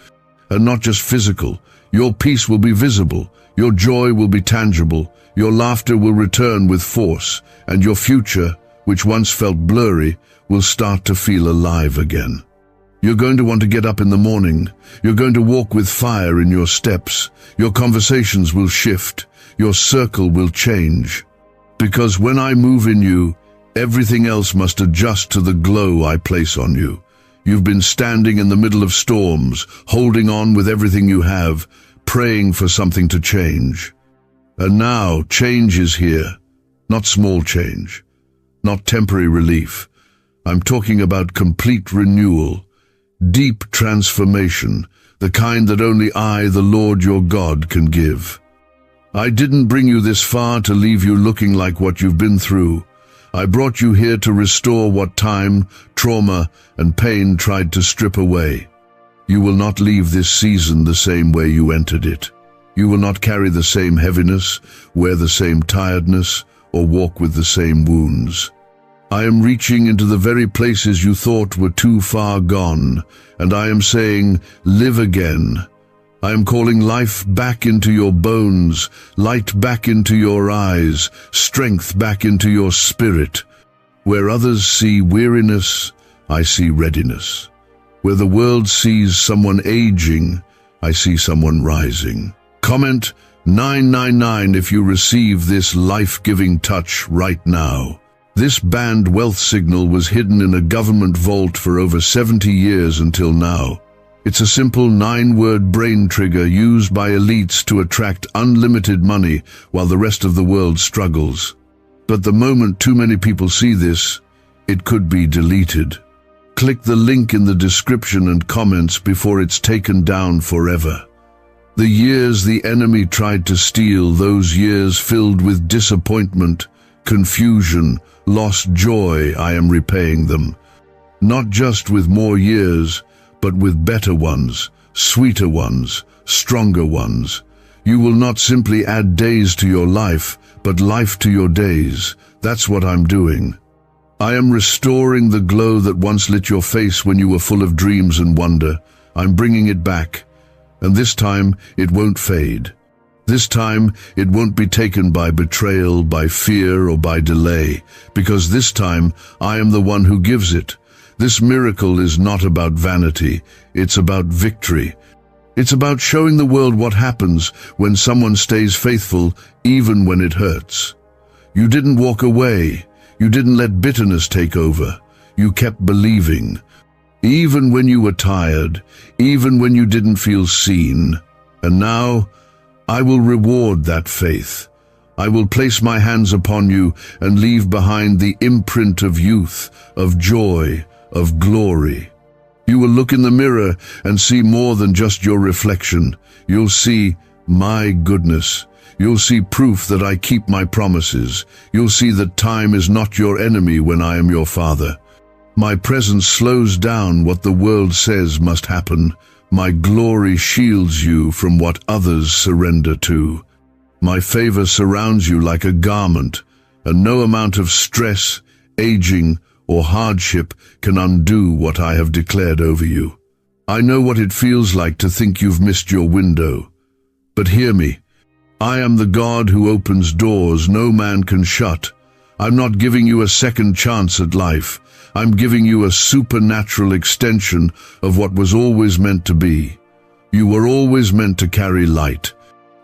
Speaker 1: And not just physical. Your peace will be visible. Your joy will be tangible. Your laughter will return with force. And your future, which once felt blurry, will start to feel alive again. You're going to want to get up in the morning. You're going to walk with fire in your steps. Your conversations will shift. Your circle will change. Because when I move in you, everything else must adjust to the glow I place on you. You've been standing in the middle of storms, holding on with everything you have, praying for something to change. And now change is here. Not small change. Not temporary relief. I'm talking about complete renewal. Deep transformation, the kind that only I, the Lord your God, can give. I didn't bring you this far to leave you looking like what you've been through. I brought you here to restore what time, trauma, and pain tried to strip away. You will not leave this season the same way you entered it. You will not carry the same heaviness, wear the same tiredness, or walk with the same wounds. I am reaching into the very places you thought were too far gone, and I am saying, live again. I am calling life back into your bones, light back into your eyes, strength back into your spirit. Where others see weariness, I see readiness. Where the world sees someone aging, I see someone rising. Comment 999 if you receive this life-giving touch right now. This banned wealth signal was hidden in a government vault for over 70 years until now. It's a simple 9-word brain trigger used by elites to attract unlimited money while the rest of the world struggles. But the moment too many people see this, it could be deleted. Click the link in the description and comments before it's taken down forever. The years the enemy tried to steal, those years filled with disappointment, confusion, lost joy, I am repaying them. Not just with more years, but with better ones, sweeter ones, stronger ones. You will not simply add days to your life, but life to your days. That's what I'm doing. I am restoring the glow that once lit your face when you were full of dreams and wonder. I'm bringing it back. And this time, it won't fade. This time, it won't be taken by betrayal, by fear, or by delay, because this time, I am the one who gives it. This miracle is not about vanity, it's about victory. It's about showing the world what happens when someone stays faithful, even when it hurts. You didn't walk away. You didn't let bitterness take over. You kept believing. Even when you were tired, even when you didn't feel seen. And now, I will reward that faith. I will place my hands upon you and leave behind the imprint of youth, of joy, of glory. You will look in the mirror and see more than just your reflection. You'll see my goodness. You'll see proof that I keep my promises. You'll see that time is not your enemy when I am your Father. My presence slows down what the world says must happen. My glory shields you from what others surrender to. My favor surrounds you like a garment, and no amount of stress, aging, or hardship can undo what I have declared over you. I know what it feels like to think you've missed your window. But hear me. I am the God who opens doors no man can shut. I'm not giving you a second chance at life. I'm giving you a supernatural extension of what was always meant to be. You were always meant to carry light.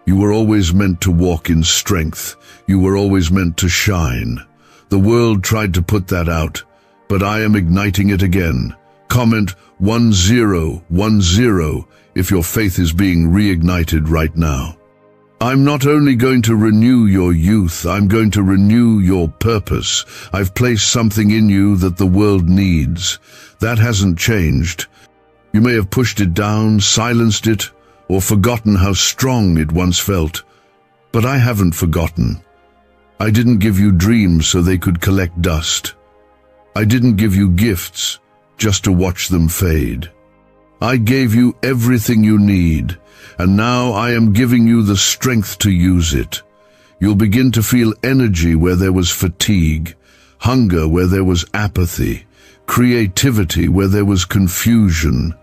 Speaker 1: You were always meant to walk in strength. You were always meant to shine. The world tried to put that out, but I am igniting it again. Comment 1010 if your faith is being reignited right now. I'm not only going to renew your youth, I'm going to renew your purpose. I've placed something in you that the world needs. That hasn't changed. You may have pushed it down, silenced it, or forgotten how strong it once felt. But I haven't forgotten. I didn't give you dreams so they could collect dust. I didn't give you gifts just to watch them fade. I gave you everything you need, and now I am giving you the strength to use it. You'll begin to feel energy where there was fatigue, hunger where there was apathy, creativity where there was confusion.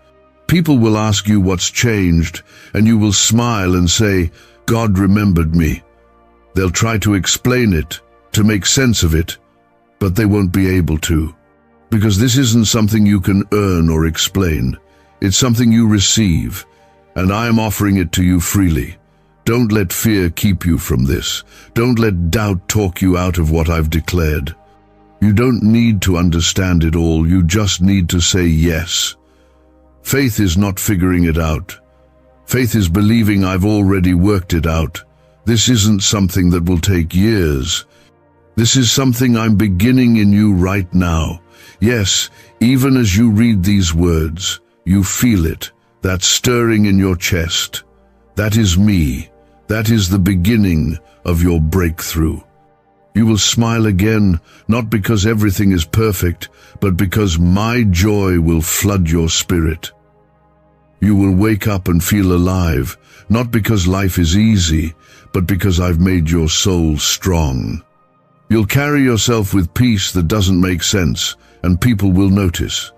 Speaker 1: People will ask you what's changed, and you will smile and say, God remembered me. They'll try to explain it, to make sense of it, but they won't be able to. Because this isn't something you can earn or explain. It's something you receive, and I am offering it to you freely. Don't let fear keep you from this. Don't let doubt talk you out of what I've declared. You don't need to understand it all, you just need to say yes. Faith is not figuring it out. Faith is believing I've already worked it out. This isn't something that will take years. This is something I'm beginning in you right now. Yes, even as you read these words, you feel it, that stirring in your chest. That is me. That is the beginning of your breakthrough. You will smile again, not because everything is perfect, but because my joy will flood your spirit. You will wake up and feel alive, not because life is easy, but because I've made your soul strong. You'll carry yourself with peace that doesn't make sense, and people will notice.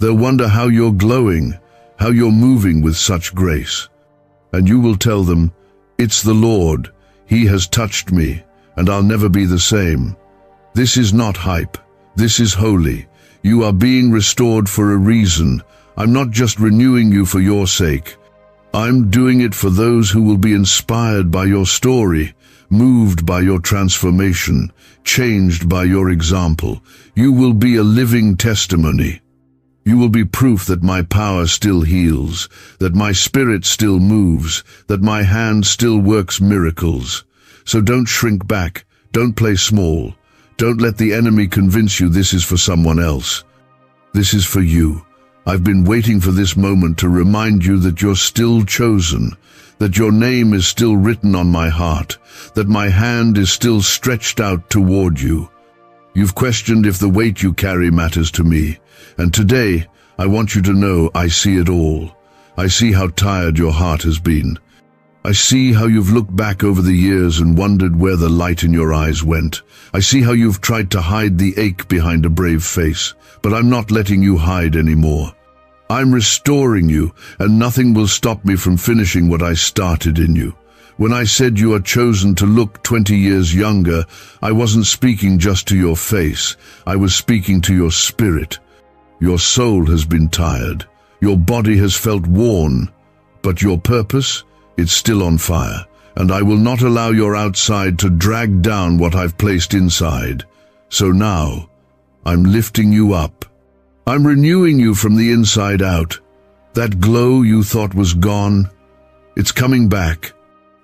Speaker 1: They'll wonder how you're glowing, how you're moving with such grace. And you will tell them, it's the Lord, He has touched me, and I'll never be the same. This is not hype, this is holy. You are being restored for a reason. I'm not just renewing you for your sake. I'm doing it for those who will be inspired by your story, moved by your transformation, changed by your example. You will be a living testimony. You will be proof that my power still heals, that my spirit still moves, that my hand still works miracles. So don't shrink back, don't play small. Don't let the enemy convince you this is for someone else. This is for you. I've been waiting for this moment to remind you that you're still chosen, that your name is still written on my heart, that my hand is still stretched out toward you. You've questioned if the weight you carry matters to me, and today I want you to know I see it all. I see how tired your heart has been. I see how you've looked back over the years and wondered where the light in your eyes went. I see how you've tried to hide the ache behind a brave face, but I'm not letting you hide anymore. I'm restoring you, and nothing will stop me from finishing what I started in you. When I said you are chosen to look 20 years younger, I wasn't speaking just to your face. I was speaking to your spirit. Your soul has been tired. Your body has felt worn. But your purpose? It's still on fire. And I will not allow your outside to drag down what I've placed inside. So now, I'm lifting you up. I'm renewing you from the inside out. That glow you thought was gone, it's coming back.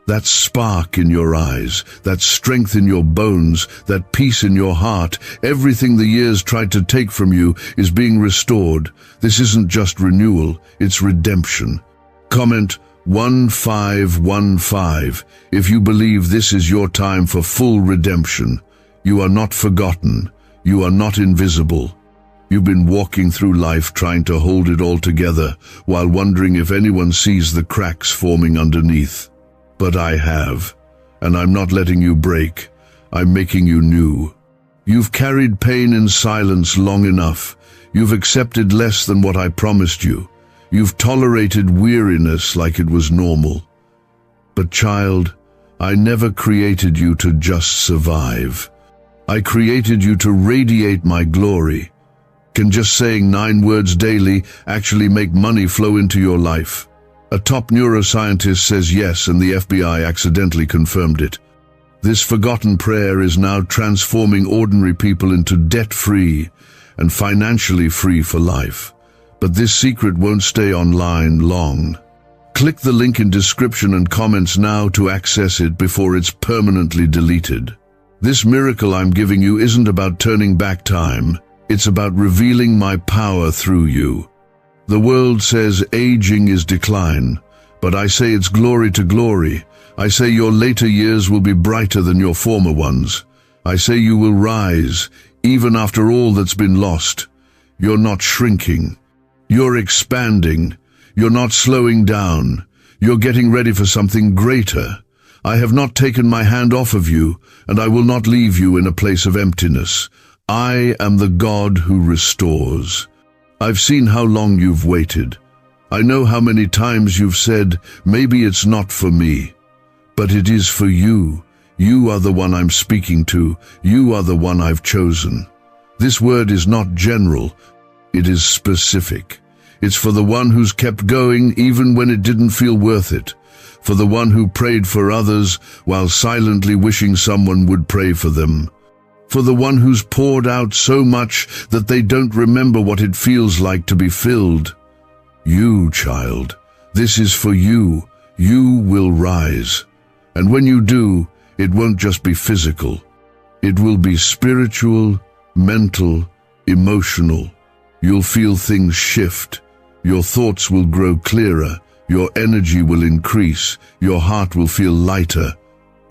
Speaker 1: That spark in your eyes, that strength in your bones, that peace in your heart, everything the years tried to take from you is being restored. This isn't just renewal, it's redemption. Comment 1515 if you believe this is your time for full redemption. You are not forgotten. You are not invisible. You've been walking through life trying to hold it all together while wondering if anyone sees the cracks forming underneath. But I have, and I'm not letting you break. I'm making you new. You've carried pain in silence long enough. You've accepted less than what I promised you. You've tolerated weariness like it was normal. But child, I never created you to just survive. I created you to radiate my glory. Can just saying 9 words daily actually make money flow into your life? A top neuroscientist says yes, and the FBI accidentally confirmed it. This forgotten prayer is now transforming ordinary people into debt-free and financially free for life. But this secret won't stay online long. Click the link in description and comments now to access it before it's permanently deleted. This miracle I'm giving you isn't about turning back time. It's about revealing my power through you. The world says aging is decline, but I say it's glory to glory. I say your later years will be brighter than your former ones. I say you will rise, even after all that's been lost. You're not shrinking. You're expanding. You're not slowing down. You're getting ready for something greater. I have not taken my hand off of you, and I will not leave you in a place of emptiness. I am the God who restores. I've seen how long you've waited. I know how many times you've said, maybe it's not for me. But it is for you. You are the one I'm speaking to. You are the one I've chosen. This word is not general. It is specific. It's for the one who's kept going even when it didn't feel worth it. For the one who prayed for others while silently wishing someone would pray for them. For the one who's poured out so much that they don't remember what it feels like to be filled. You, child, this is for you. You will rise. And when you do, it won't just be physical. It will be spiritual, mental, emotional. You'll feel things shift. Your thoughts will grow clearer. Your energy will increase. Your heart will feel lighter.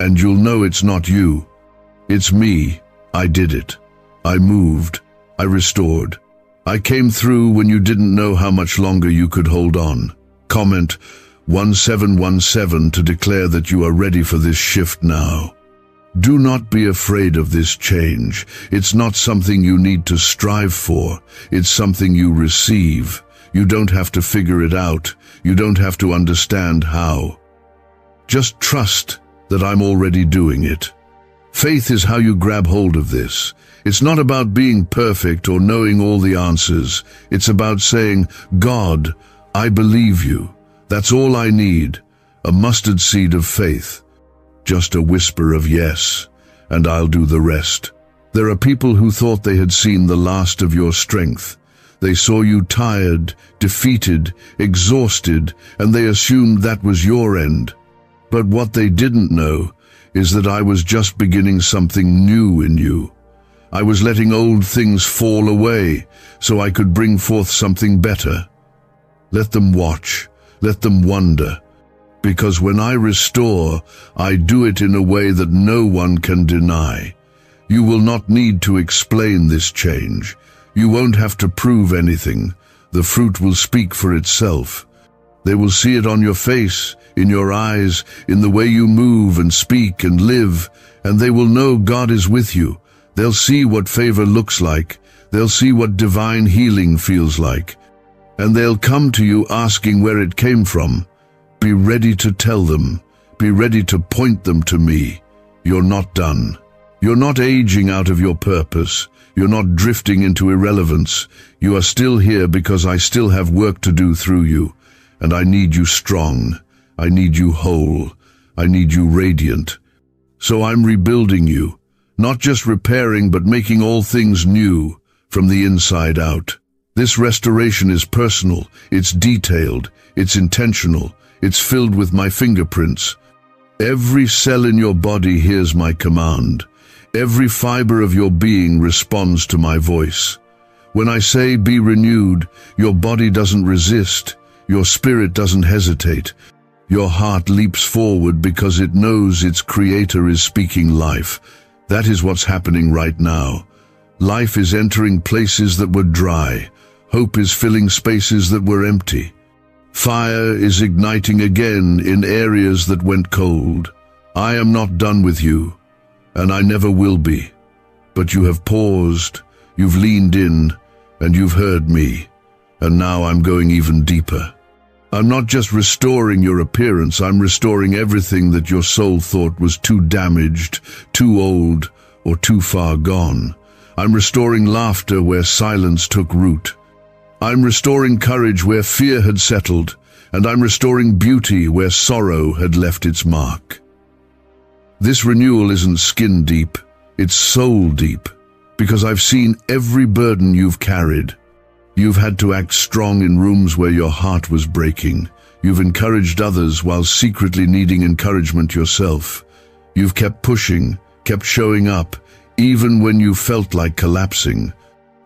Speaker 1: And you'll know it's not you. It's me. I did it. I moved. I restored. I came through when you didn't know how much longer you could hold on. Comment 1717 to declare that you are ready for this shift now. Do not be afraid of this change. It's not something you need to strive for. It's something you receive. You don't have to figure it out. You don't have to understand how. Just trust that I'm already doing it. Faith is how you grab hold of this. It's not about being perfect or knowing all the answers. It's about saying, God, I believe you. That's all I need. A mustard seed of faith. Just a whisper of yes, and I'll do the rest. There are people who thought they had seen the last of your strength. They saw you tired, defeated, exhausted, and they assumed that was your end. But what they didn't know is that I was just beginning something new in you. I was letting old things fall away so I could bring forth something better. Let them watch. Let them wonder. Because when I restore, I do it in a way that no one can deny. You will not need to explain this change. You won't have to prove anything. The fruit will speak for itself. They will see it on your face, in your eyes, in the way you move and speak and live, and they will know God is with you. They'll see what favor looks like. They'll see what divine healing feels like. And they'll come to you asking where it came from. Be ready to tell them. Be ready to point them to me. You're not done. You're not aging out of your purpose. You're not drifting into irrelevance. You are still here because I still have work to do through you. And I need you strong. I need you whole. I need you radiant. So I'm rebuilding you. Not just repairing, but making all things new from the inside out. This restoration is personal, it's detailed, it's intentional, it's filled with my fingerprints. Every cell in your body hears my command. Every fiber of your being responds to my voice. When I say be renewed, your body doesn't resist, your spirit doesn't hesitate. Your heart leaps forward because it knows its creator is speaking life. That is what's happening right now. Life is entering places that were dry. Hope is filling spaces that were empty. Fire is igniting again in areas that went cold. I am not done with you, and I never will be. But you have paused, you've leaned in, and you've heard me. And now I'm going even deeper. I'm not just restoring your appearance, I'm restoring everything that your soul thought was too damaged, too old, or too far gone. I'm restoring laughter where silence took root. I'm restoring courage where fear had settled, and I'm restoring beauty where sorrow had left its mark. This renewal isn't skin deep, it's soul deep, because I've seen every burden you've carried. You've had to act strong in rooms where your heart was breaking. You've encouraged others while secretly needing encouragement yourself. You've kept pushing, kept showing up, even when you felt like collapsing.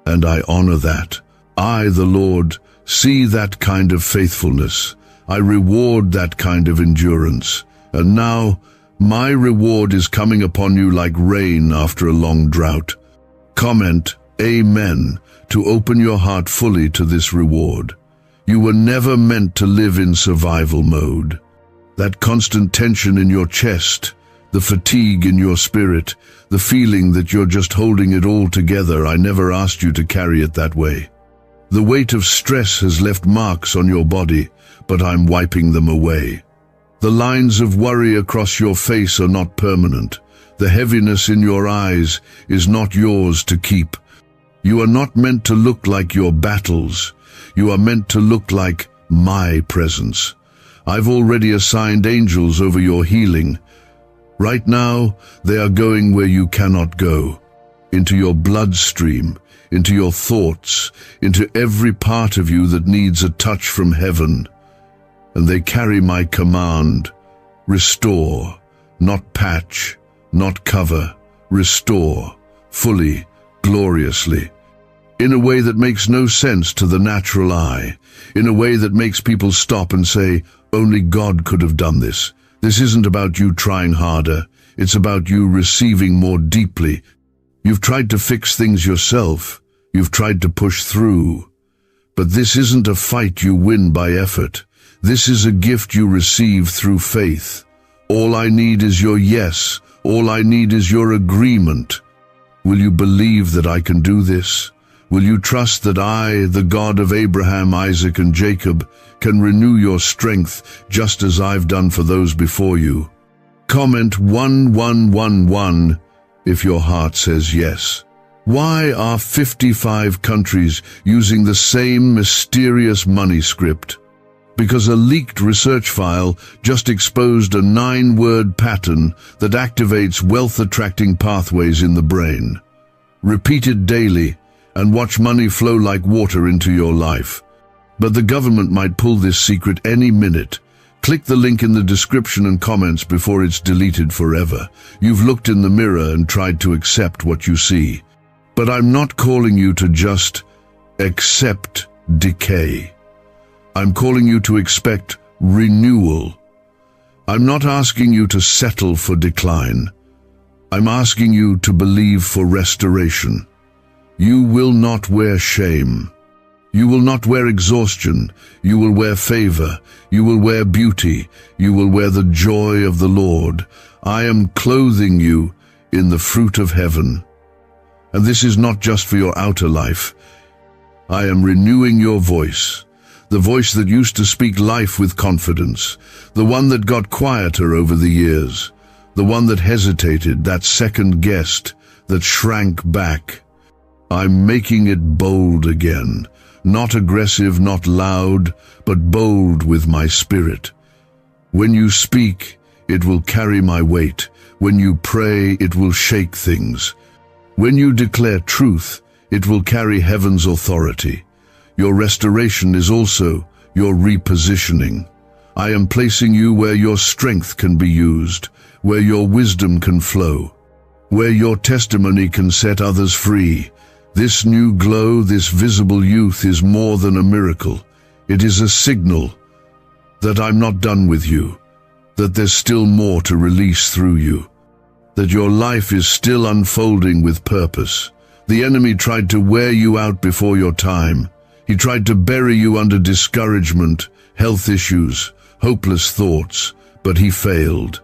Speaker 1: And I honor that. I, the Lord, see that kind of faithfulness. I reward that kind of endurance. And now, my reward is coming upon you like rain after a long drought. Comment Amen to open your heart fully to this reward. You were never meant to live in survival mode. That constant tension in your chest, the fatigue in your spirit, the feeling that you're just holding it all together, I never asked you to carry it that way. The weight of stress has left marks on your body, but I'm wiping them away. The lines of worry across your face are not permanent. The heaviness in your eyes is not yours to keep. You are not meant to look like your battles. You are meant to look like my presence. I've already assigned angels over your healing. Right now, they are going where you cannot go, into your bloodstream, into your thoughts, into every part of you that needs a touch from heaven. And they carry my command: restore, not patch, not cover, restore, fully, gloriously, in a way that makes no sense to the natural eye, in a way that makes people stop and say, only God could have done this. This isn't about you trying harder, it's about you receiving more deeply. You've tried to fix things yourself, you've tried to push through, but this isn't a fight you win by effort. This is a gift you receive through faith. All I need is your yes. All I need is your agreement. Will you believe that I can do this? Will you trust that I, the God of Abraham, Isaac, and Jacob, can renew your strength just as I've done for those before you? Comment 1111 if your heart says yes. Why are 55 countries using the same mysterious money script? Because a leaked research file just exposed a 9-word pattern that activates wealth-attracting pathways in the brain. Repeat it daily and watch money flow like water into your life. But the government might pull this secret any minute. Click the link in the description and comments before it's deleted forever. You've looked in the mirror and tried to accept what you see. But I'm not calling you to just accept decay. I'm calling you to expect renewal. I'm not asking you to settle for decline. I'm asking you to believe for restoration. You will not wear shame. You will not wear exhaustion. You will wear favor. You will wear beauty. You will wear the joy of the Lord. I am clothing you in the fruit of heaven. And this is not just for your outer life. I am renewing your voice. The voice that used to speak life with confidence, the one that got quieter over the years, the one that hesitated, that second-guessed, that shrank back. I'm making it bold again, not aggressive, not loud, but bold with my spirit. When you speak, it will carry my weight. When you pray, it will shake things. When you declare truth, it will carry heaven's authority. Your restoration is also your repositioning. I am placing you where your strength can be used, where your wisdom can flow, where your testimony can set others free. This new glow, this visible youth is more than a miracle. It is a signal that I'm not done with you, that there's still more to release through you, that your life is still unfolding with purpose. The enemy tried to wear you out before your time. He tried to bury you under discouragement, health issues, hopeless thoughts, but he failed.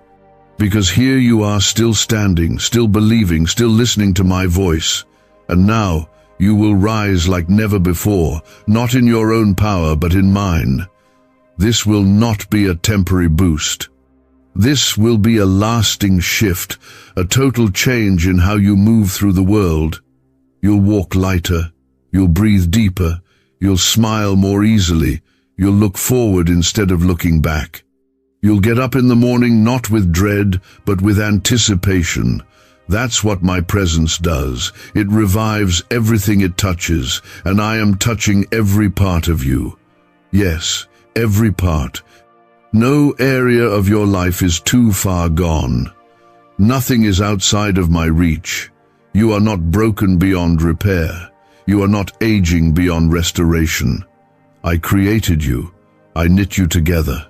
Speaker 1: Because here you are, still standing, still believing, still listening to my voice. And now you will rise like never before, not in your own power, but in mine. This will not be a temporary boost. This will be a lasting shift, a total change in how you move through the world. You'll walk lighter, you'll breathe deeper, you'll smile more easily, you'll look forward instead of looking back. You'll get up in the morning not with dread, but with anticipation. That's what my presence does. It revives everything it touches, and I am touching every part of you. Yes, every part. No area of your life is too far gone. Nothing is outside of my reach. You are not broken beyond repair. You are not aging beyond restoration. I created you. I knit you together.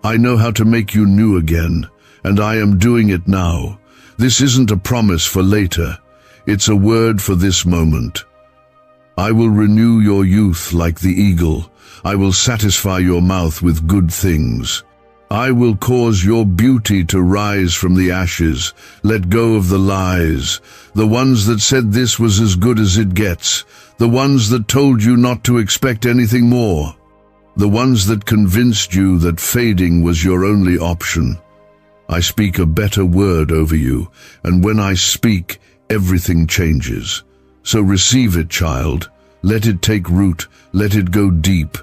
Speaker 1: I know how to make you new again, and I am doing it now. This isn't a promise for later. It's a word for this moment. I will renew your youth like the eagle. I will satisfy your mouth with good things. I will cause your beauty to rise from the ashes. Let go of the lies, the ones that said this was as good as it gets, the ones that told you not to expect anything more, the ones that convinced you that fading was your only option. I speak a better word over you, and when I speak, everything changes. So receive it, child. Let it take root. Let it go deep.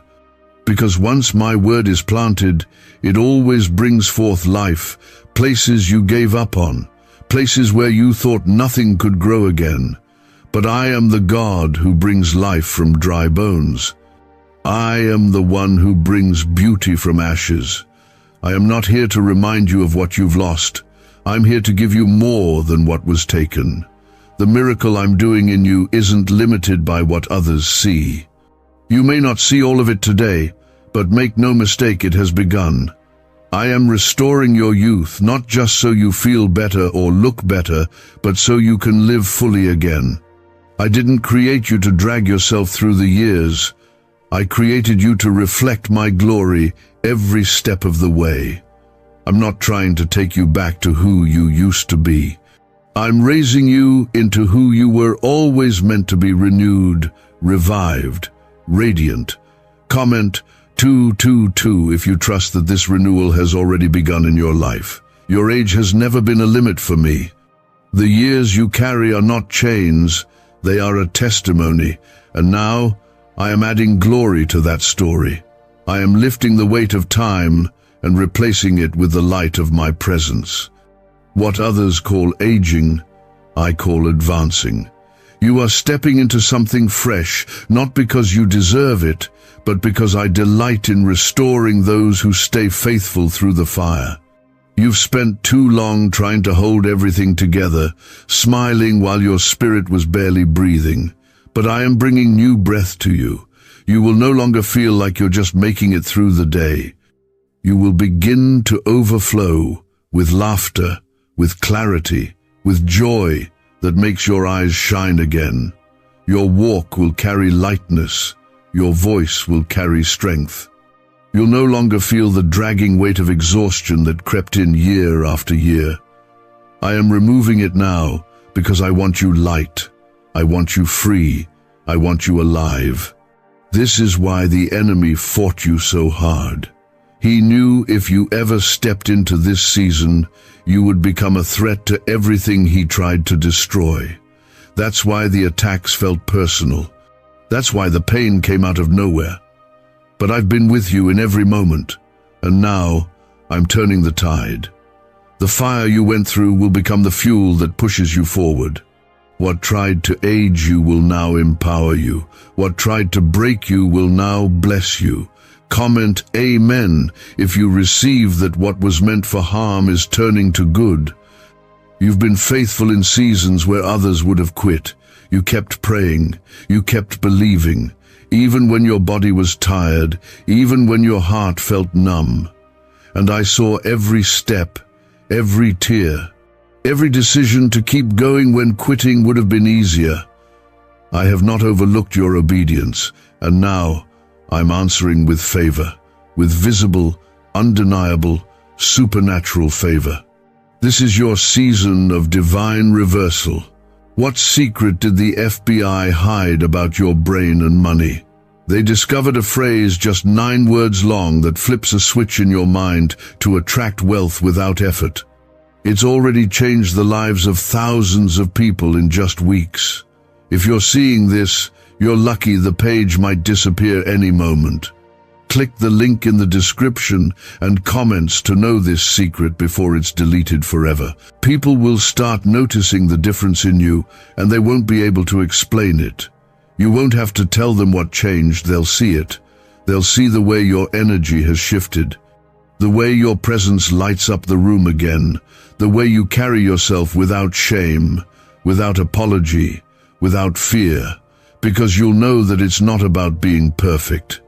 Speaker 1: Because once my word is planted, it always brings forth life, places you gave up on, places where you thought nothing could grow again. But I am the God who brings life from dry bones. I am the one who brings beauty from ashes. I am not here to remind you of what you've lost. I'm here to give you more than what was taken. The miracle I'm doing in you isn't limited by what others see. You may not see all of it today, but make no mistake, it has begun. I am restoring your youth, not just so you feel better or look better, but so you can live fully again. I didn't create you to drag yourself through the years. I created you to reflect my glory every step of the way. I'm not trying to take you back to who you used to be. I'm raising you into who you were always meant to be: renewed, revived, radiant. Comment 222 if you trust that this renewal has already begun in your life. Your age has never been a limit for me. The years you carry are not chains, they are a testimony, and now I am adding glory to that story. I am lifting the weight of time and replacing it with the light of my presence. What others call aging, I call advancing. You are stepping into something fresh, not because you deserve it, but because I delight in restoring those who stay faithful through the fire. You've spent too long trying to hold everything together, smiling while your spirit was barely breathing. But I am bringing new breath to you. You will no longer feel like you're just making it through the day. You will begin to overflow with laughter, with clarity, with joy that makes your eyes shine again. Your walk will carry lightness. Your voice will carry strength. You'll no longer feel the dragging weight of exhaustion that crept in year after year. I am removing it now because I want you light. I want you free. I want you alive. This is why the enemy fought you so hard. He knew if you ever stepped into this season, you would become a threat to everything he tried to destroy. That's why the attacks felt personal. That's why the pain came out of nowhere. But I've been with you in every moment, and now I'm turning the tide. The fire you went through will become the fuel that pushes you forward. What tried to age you will now empower you. What tried to break you will now bless you. Comment Amen if you receive that what was meant for harm is turning to good. You've been faithful in seasons where others would have quit. You kept praying. You kept believing. Even when your body was tired, even when your heart felt numb. And I saw every step, every tear, every decision to keep going when quitting would have been easier. I have not overlooked your obedience, and now I'm answering with favor, with visible, undeniable, supernatural favor. This is your season of divine reversal. What secret did the FBI hide about your brain and money? They discovered a phrase just 9 words long that flips a switch in your mind to attract wealth without effort. It's already changed the lives of thousands of people in just weeks. If you're seeing this, you're lucky. The page might disappear any moment. Click the link in the description and comments to know this secret before it's deleted forever. People will start noticing the difference in you, and they won't be able to explain it. You won't have to tell them what changed, they'll see it. They'll see the way your energy has shifted, the way your presence lights up the room again, the way you carry yourself without shame, without apology, without fear, because you'll know that it's not about being perfect.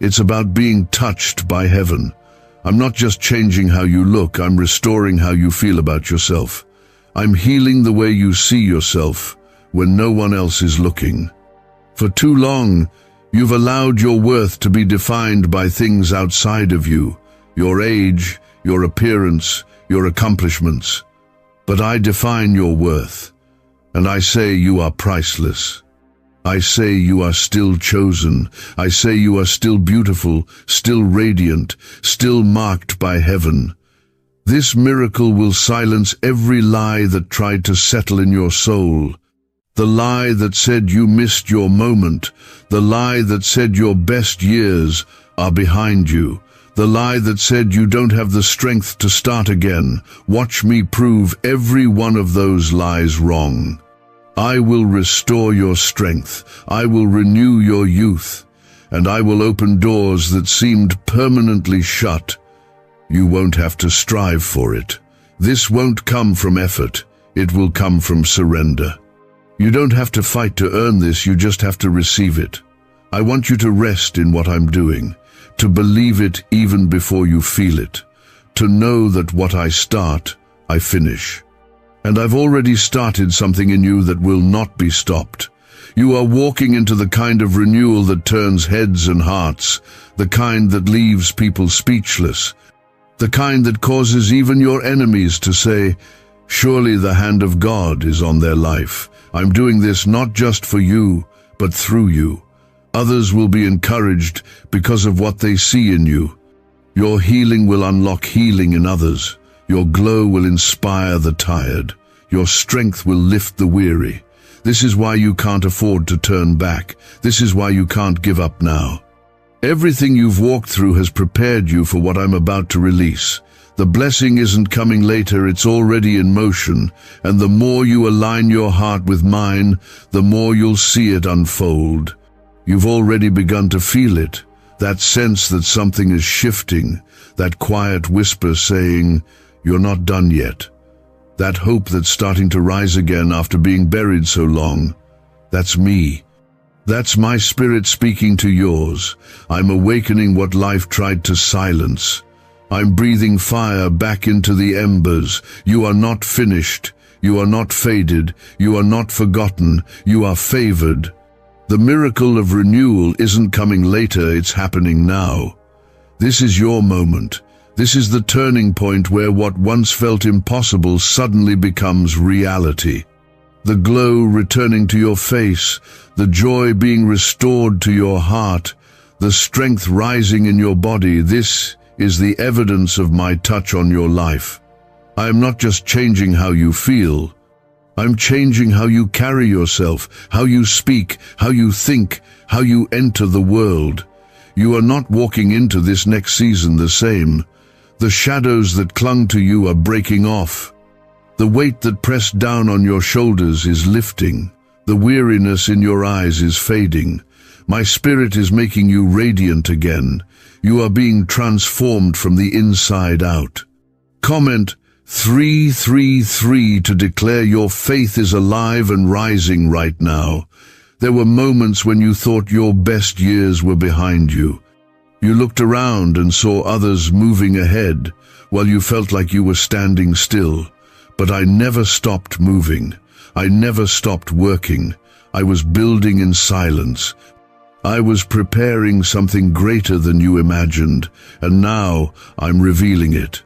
Speaker 1: It's about being touched by heaven. I'm not just changing how you look, I'm restoring how you feel about yourself. I'm healing the way you see yourself when no one else is looking. For too long, you've allowed your worth to be defined by things outside of you, your age, your appearance, your accomplishments. But I define your worth, and I say you are priceless. I say you are still chosen. I say you are still beautiful, still radiant, still marked by heaven. This miracle will silence every lie that tried to settle in your soul. The lie that said you missed your moment, the lie that said your best years are behind you, the lie that said you don't have the strength to start again. Watch me prove every one of those lies wrong. I will restore your strength, I will renew your youth, and I will open doors that seemed permanently shut. You won't have to strive for it. This won't come from effort, it will come from surrender. You don't have to fight to earn this, you just have to receive it. I want you to rest in what I'm doing, to believe it even before you feel it, to know that what I start, I finish. And I've already started something in you that will not be stopped. You are walking into the kind of renewal that turns heads and hearts, the kind that leaves people speechless, the kind that causes even your enemies to say, surely the hand of God is on their life. I'm doing this not just for you, but through you. Others will be encouraged because of what they see in you. Your healing will unlock healing in others. Your glow will inspire the tired. Your strength will lift the weary. This is why you can't afford to turn back. This is why you can't give up now. Everything you've walked through has prepared you for what I'm about to release. The blessing isn't coming later, it's already in motion, and the more you align your heart with mine, the more you'll see it unfold. You've already begun to feel it, that sense that something is shifting, that quiet whisper saying, you're not done yet. That hope that's starting to rise again after being buried so long. That's me. That's my spirit speaking to yours. I'm awakening what life tried to silence. I'm breathing fire back into the embers. You are not finished. You are not faded. You are not forgotten. You are favored. The miracle of renewal isn't coming later, it's happening now. This is your moment. This is the turning point where what once felt impossible suddenly becomes reality. The glow returning to your face, the joy being restored to your heart, the strength rising in your body, this is the evidence of my touch on your life. I am not just changing how you feel, I'm changing how you carry yourself, how you speak, how you think, how you enter the world. You are not walking into this next season the same. The shadows that clung to you are breaking off. The weight that pressed down on your shoulders is lifting. The weariness in your eyes is fading. My spirit is making you radiant again. You are being transformed from the inside out. Comment 333 to declare your faith is alive and rising right now. There were moments when you thought your best years were behind you. You looked around and saw others moving ahead, while you felt like you were standing still. But I never stopped moving. I never stopped working. I was building in silence. I was preparing something greater than you imagined, and now I'm revealing it.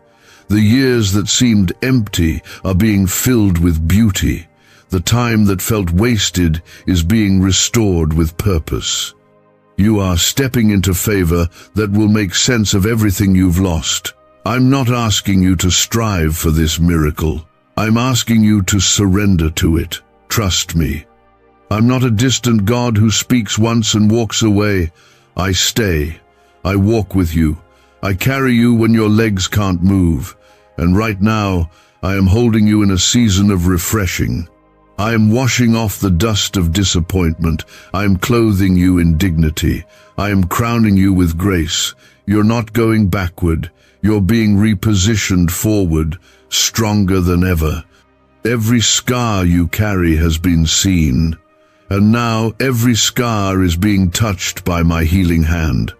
Speaker 1: The years that seemed empty are being filled with beauty. The time that felt wasted is being restored with purpose. You are stepping into favor that will make sense of everything you've lost. I'm not asking you to strive for this miracle. I'm asking you to surrender to it. Trust me. I'm not a distant God who speaks once and walks away. I stay. I walk with you. I carry you when your legs can't move. And right now, I am holding you in a season of refreshing. I am washing off the dust of disappointment. I am clothing you in dignity. I am crowning you with grace. You're not going backward. You're being repositioned forward, stronger than ever. Every scar you carry has been seen. And now every scar is being touched by my healing hand.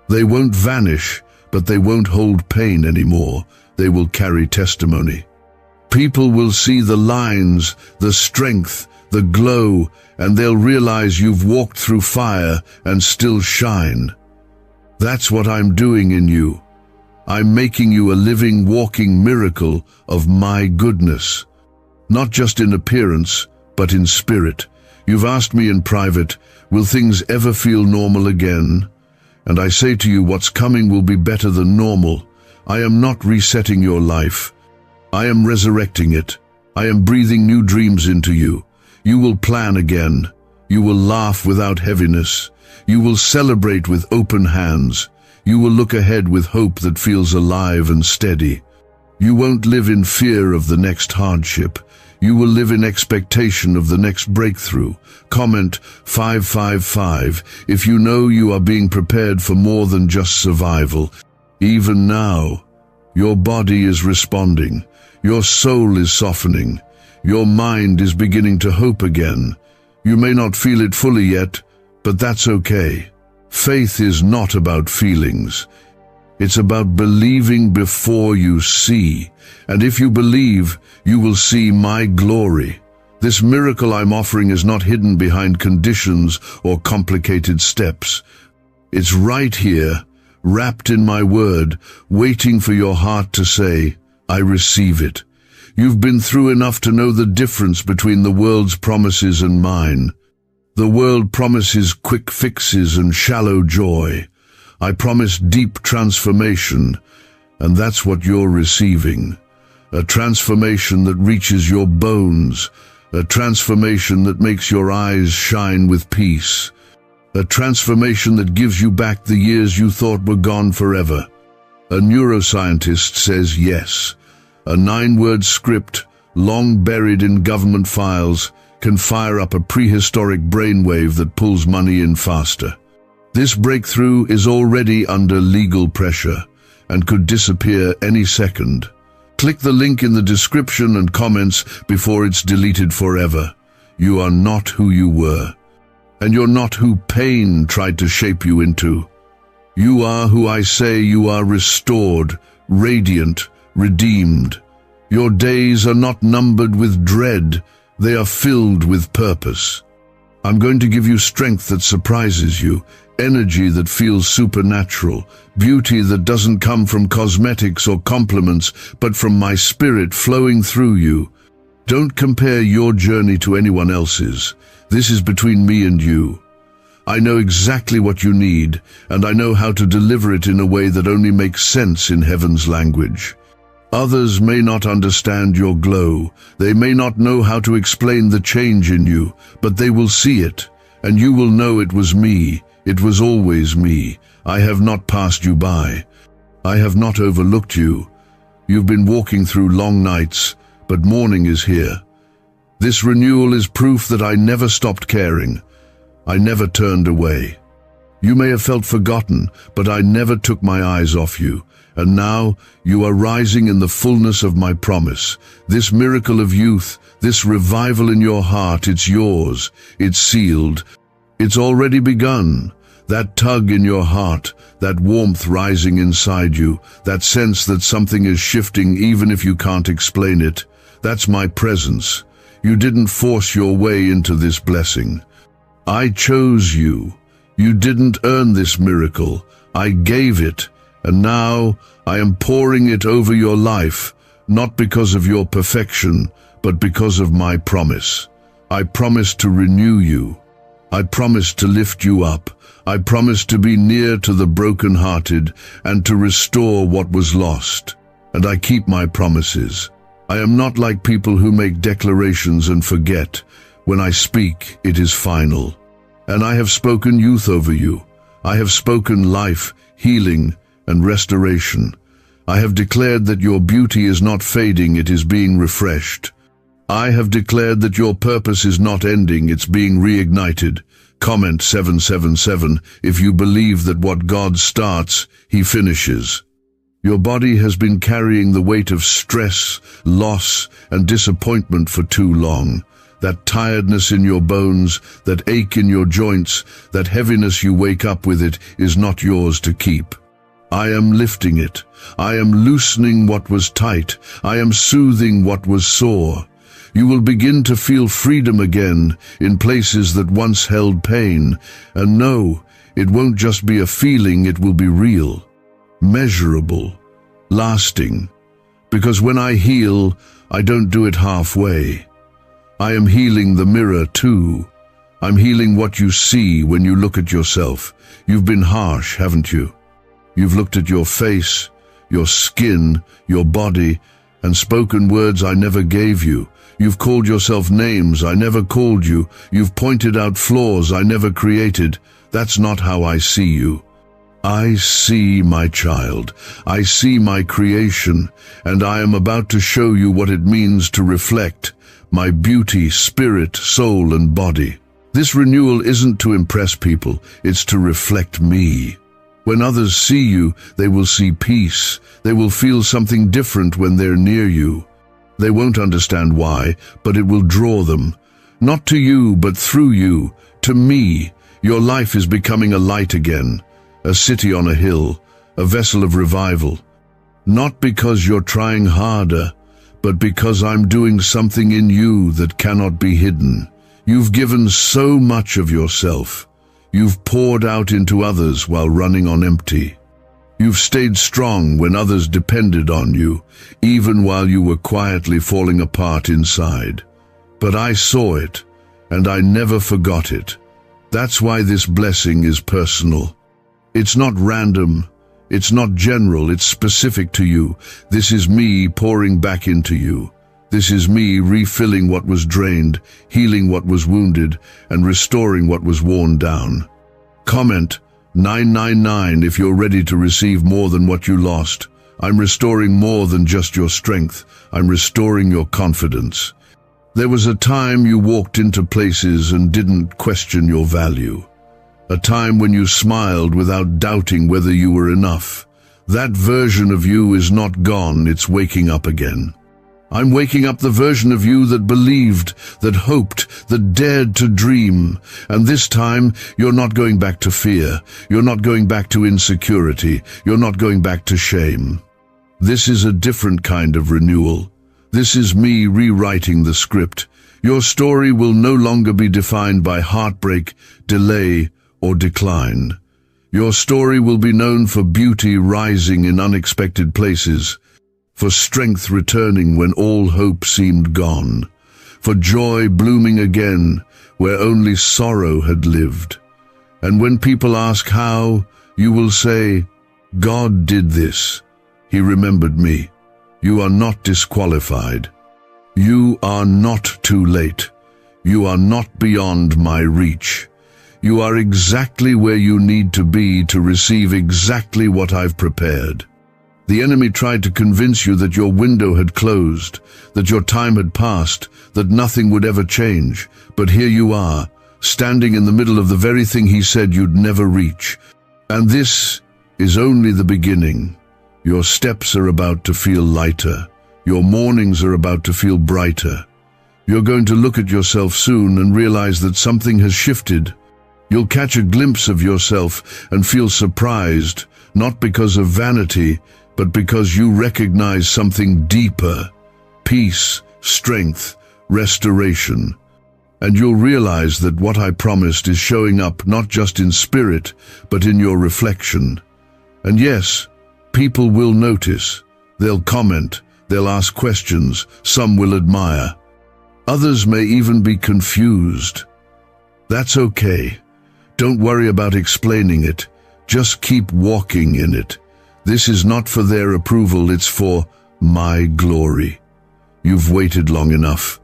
Speaker 1: They won't vanish, but they won't hold pain anymore. They will carry testimony. People will see the lines, the strength, the glow, and they'll realize you've walked through fire and still shine. That's what I'm doing in you. I'm making you a living, walking miracle of my goodness. Not just in appearance, but in spirit. You've asked me in private, will things ever feel normal again? And I say to you, what's coming will be better than normal. I am not resetting your life. I am resurrecting it. I am breathing new dreams into you. You will plan again. You will laugh without heaviness. You will celebrate with open hands. You will look ahead with hope that feels alive and steady. You won't live in fear of the next hardship. You will live in expectation of the next breakthrough. Comment 555 if you know you are being prepared for more than just survival. Even now, your body is responding. Your soul is softening. Your mind is beginning to hope again. You may not feel it fully yet, but that's okay. Faith is not about feelings. It's about believing before you see. And if you believe, you will see my glory. This miracle I'm offering is not hidden behind conditions or complicated steps. It's right here, wrapped in my word, waiting for your heart to say, I receive it. You've been through enough to know the difference between the world's promises and mine. The world promises quick fixes and shallow joy. I promise deep transformation, and that's what you're receiving. A transformation that reaches your bones, a transformation that makes your eyes shine with peace, a transformation that gives you back the years you thought were gone forever. A neuroscientist says yes. A 9-word script, long buried in government files, can fire up a prehistoric brainwave that pulls money in faster. This breakthrough is already under legal pressure and could disappear any second. Click the link in the description and comments before it's deleted forever. You are not who you were, and you're not who pain tried to shape you into. You are who I say you are: restored, radiant, redeemed. Your days are not numbered with dread, they are filled with purpose. I'm going to give you strength that surprises you, energy that feels supernatural, beauty that doesn't come from cosmetics or compliments, but from my spirit flowing through you. Don't compare your journey to anyone else's. This is between me and you. I know exactly what you need, and I know how to deliver it in a way that only makes sense in heaven's language. Others may not understand your glow. They may not know how to explain the change in you, but they will see it, and you will know it was me. It was always me. I have not passed you by. I have not overlooked you. You've been walking through long nights, but morning is here. This renewal is proof that I never stopped caring. I never turned away. You may have felt forgotten, but I never took my eyes off you. And now you are rising in the fullness of my promise. This miracle of youth, this revival in your heart, it's yours. It's sealed. It's already begun. That tug in your heart, that warmth rising inside you, that sense that something is shifting even if you can't explain it, that's my presence. You didn't force your way into this blessing. I chose you. You didn't earn this miracle. I gave it. And now I am pouring it over your life, not because of your perfection, but because of my promise. I promise to renew you. I promise to lift you up. I promise to be near to the brokenhearted and to restore what was lost. And I keep my promises. I am not like people who make declarations and forget. When I speak, it is final. And I have spoken youth over you. I have spoken life, healing, and restoration. I have declared that your beauty is not fading, it is being refreshed. I have declared that your purpose is not ending, it's being reignited. Comment 777 if you believe that what God starts, He finishes. Your body has been carrying the weight of stress, loss, and disappointment for too long. That tiredness in your bones, that ache in your joints, that heaviness you wake up with, it is not yours to keep. I am lifting it. I am loosening what was tight. I am soothing what was sore. You will begin to feel freedom again in places that once held pain. And no, it won't just be a feeling, it will be real, measurable, lasting. Because when I heal, I don't do it halfway. I am healing the mirror too. I'm healing what you see when you look at yourself. You've been harsh, haven't you? You've looked at your face, your skin, your body, and spoken words I never gave you. You've called yourself names I never called you. You've pointed out flaws I never created. That's not how I see you. I see my child. I see my creation, and I am about to show you what it means to reflect my beauty, spirit, soul, and body. This renewal isn't to impress people, it's to reflect me. When others see you, they will see peace. They will feel something different when they're near you. They won't understand why, but it will draw them. Not to you, but through you, to me. Your life is becoming a light again, a city on a hill, a vessel of revival. Not because you're trying harder, but because I'm doing something in you that cannot be hidden. You've given so much of yourself. You've poured out into others while running on empty. You've stayed strong when others depended on you, even while you were quietly falling apart inside. But I saw it, and I never forgot it. That's why this blessing is personal. It's not random, it's not general, it's specific to you. This is me pouring back into you. This is me refilling what was drained, healing what was wounded, and restoring what was worn down. Comment 999 if you're ready to receive more than what you lost. I'm restoring more than just your strength. I'm restoring your confidence. There was a time you walked into places and didn't question your value. A time when you smiled without doubting whether you were enough. That version of you is not gone, it's waking up again. I'm waking up the version of you that believed, that hoped, that dared to dream. And this time, you're not going back to fear. You're not going back to insecurity. You're not going back to shame. This is a different kind of renewal. This is me rewriting the script. Your story will no longer be defined by heartbreak, delay, or decline. Your story will be known for beauty rising in unexpected places, for strength returning when all hope seemed gone, for joy blooming again where only sorrow had lived. And when people ask how, you will say, God did this. He remembered me. You are not disqualified. You are not too late. You are not beyond my reach. You are exactly where you need to be to receive exactly what I've prepared. The enemy tried to convince you that your window had closed, that your time had passed, that nothing would ever change. But here you are, standing in the middle of the very thing he said you'd never reach. And this is only the beginning. Your steps are about to feel lighter. Your mornings are about to feel brighter. You're going to look at yourself soon and realize that something has shifted. You'll catch a glimpse of yourself and feel surprised, not because of vanity, but because you recognize something deeper, peace, strength, restoration. And you'll realize that what I promised is showing up not just in spirit, but in your reflection. And yes, people will notice. They'll comment, they'll ask questions, some will admire. Others may even be confused. That's okay. Don't worry about explaining it. Just keep walking in it. This is not for their approval, it's for my glory. You've waited long enough.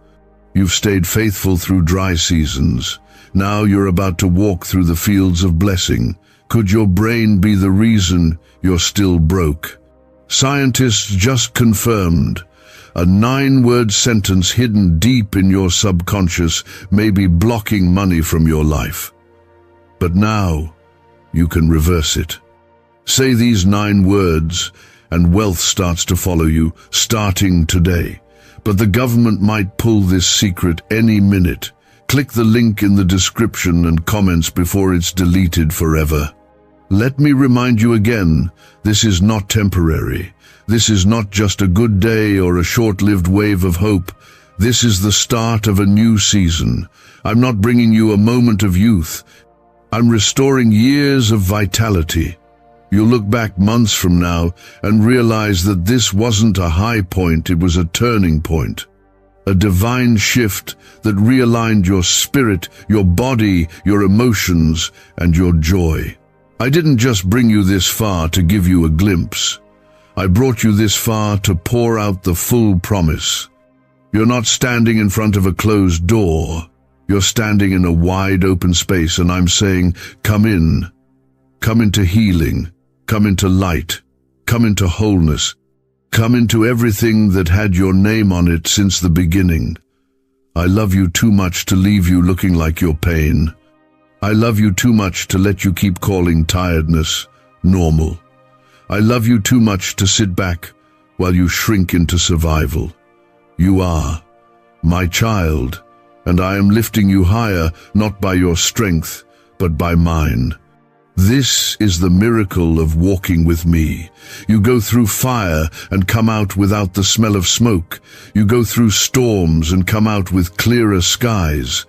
Speaker 1: You've stayed faithful through dry seasons. Now you're about to walk through the fields of blessing. Could your brain be the reason you're still broke? Scientists just confirmed a 9-word sentence hidden deep in your subconscious may be blocking money from your life. But now you can reverse it. Say these 9 words and wealth starts to follow you, starting today. But the government might pull this secret any minute. Click the link in the description and comments before it's deleted forever. Let me remind you again, this is not temporary. This is not just a good day or a short-lived wave of hope. This is the start of a new season. I'm not bringing you a moment of youth. I'm restoring years of vitality. You'll look back months from now and realize that this wasn't a high point, it was a turning point. A divine shift that realigned your spirit, your body, your emotions, and your joy. I didn't just bring you this far to give you a glimpse. I brought you this far to pour out the full promise. You're not standing in front of a closed door. You're standing in a wide open space, and I'm saying, come in. Come into healing. Come into light. Come into wholeness. Come into everything that had your name on it since the beginning. I love you too much to leave you looking like your pain. I love you too much to let you keep calling tiredness normal. I love you too much to sit back while you shrink into survival. You are my child, and I am lifting you higher, not by your strength, but by mine. This is the miracle of walking with me. You go through fire and come out without the smell of smoke. You go through storms and come out with clearer skies.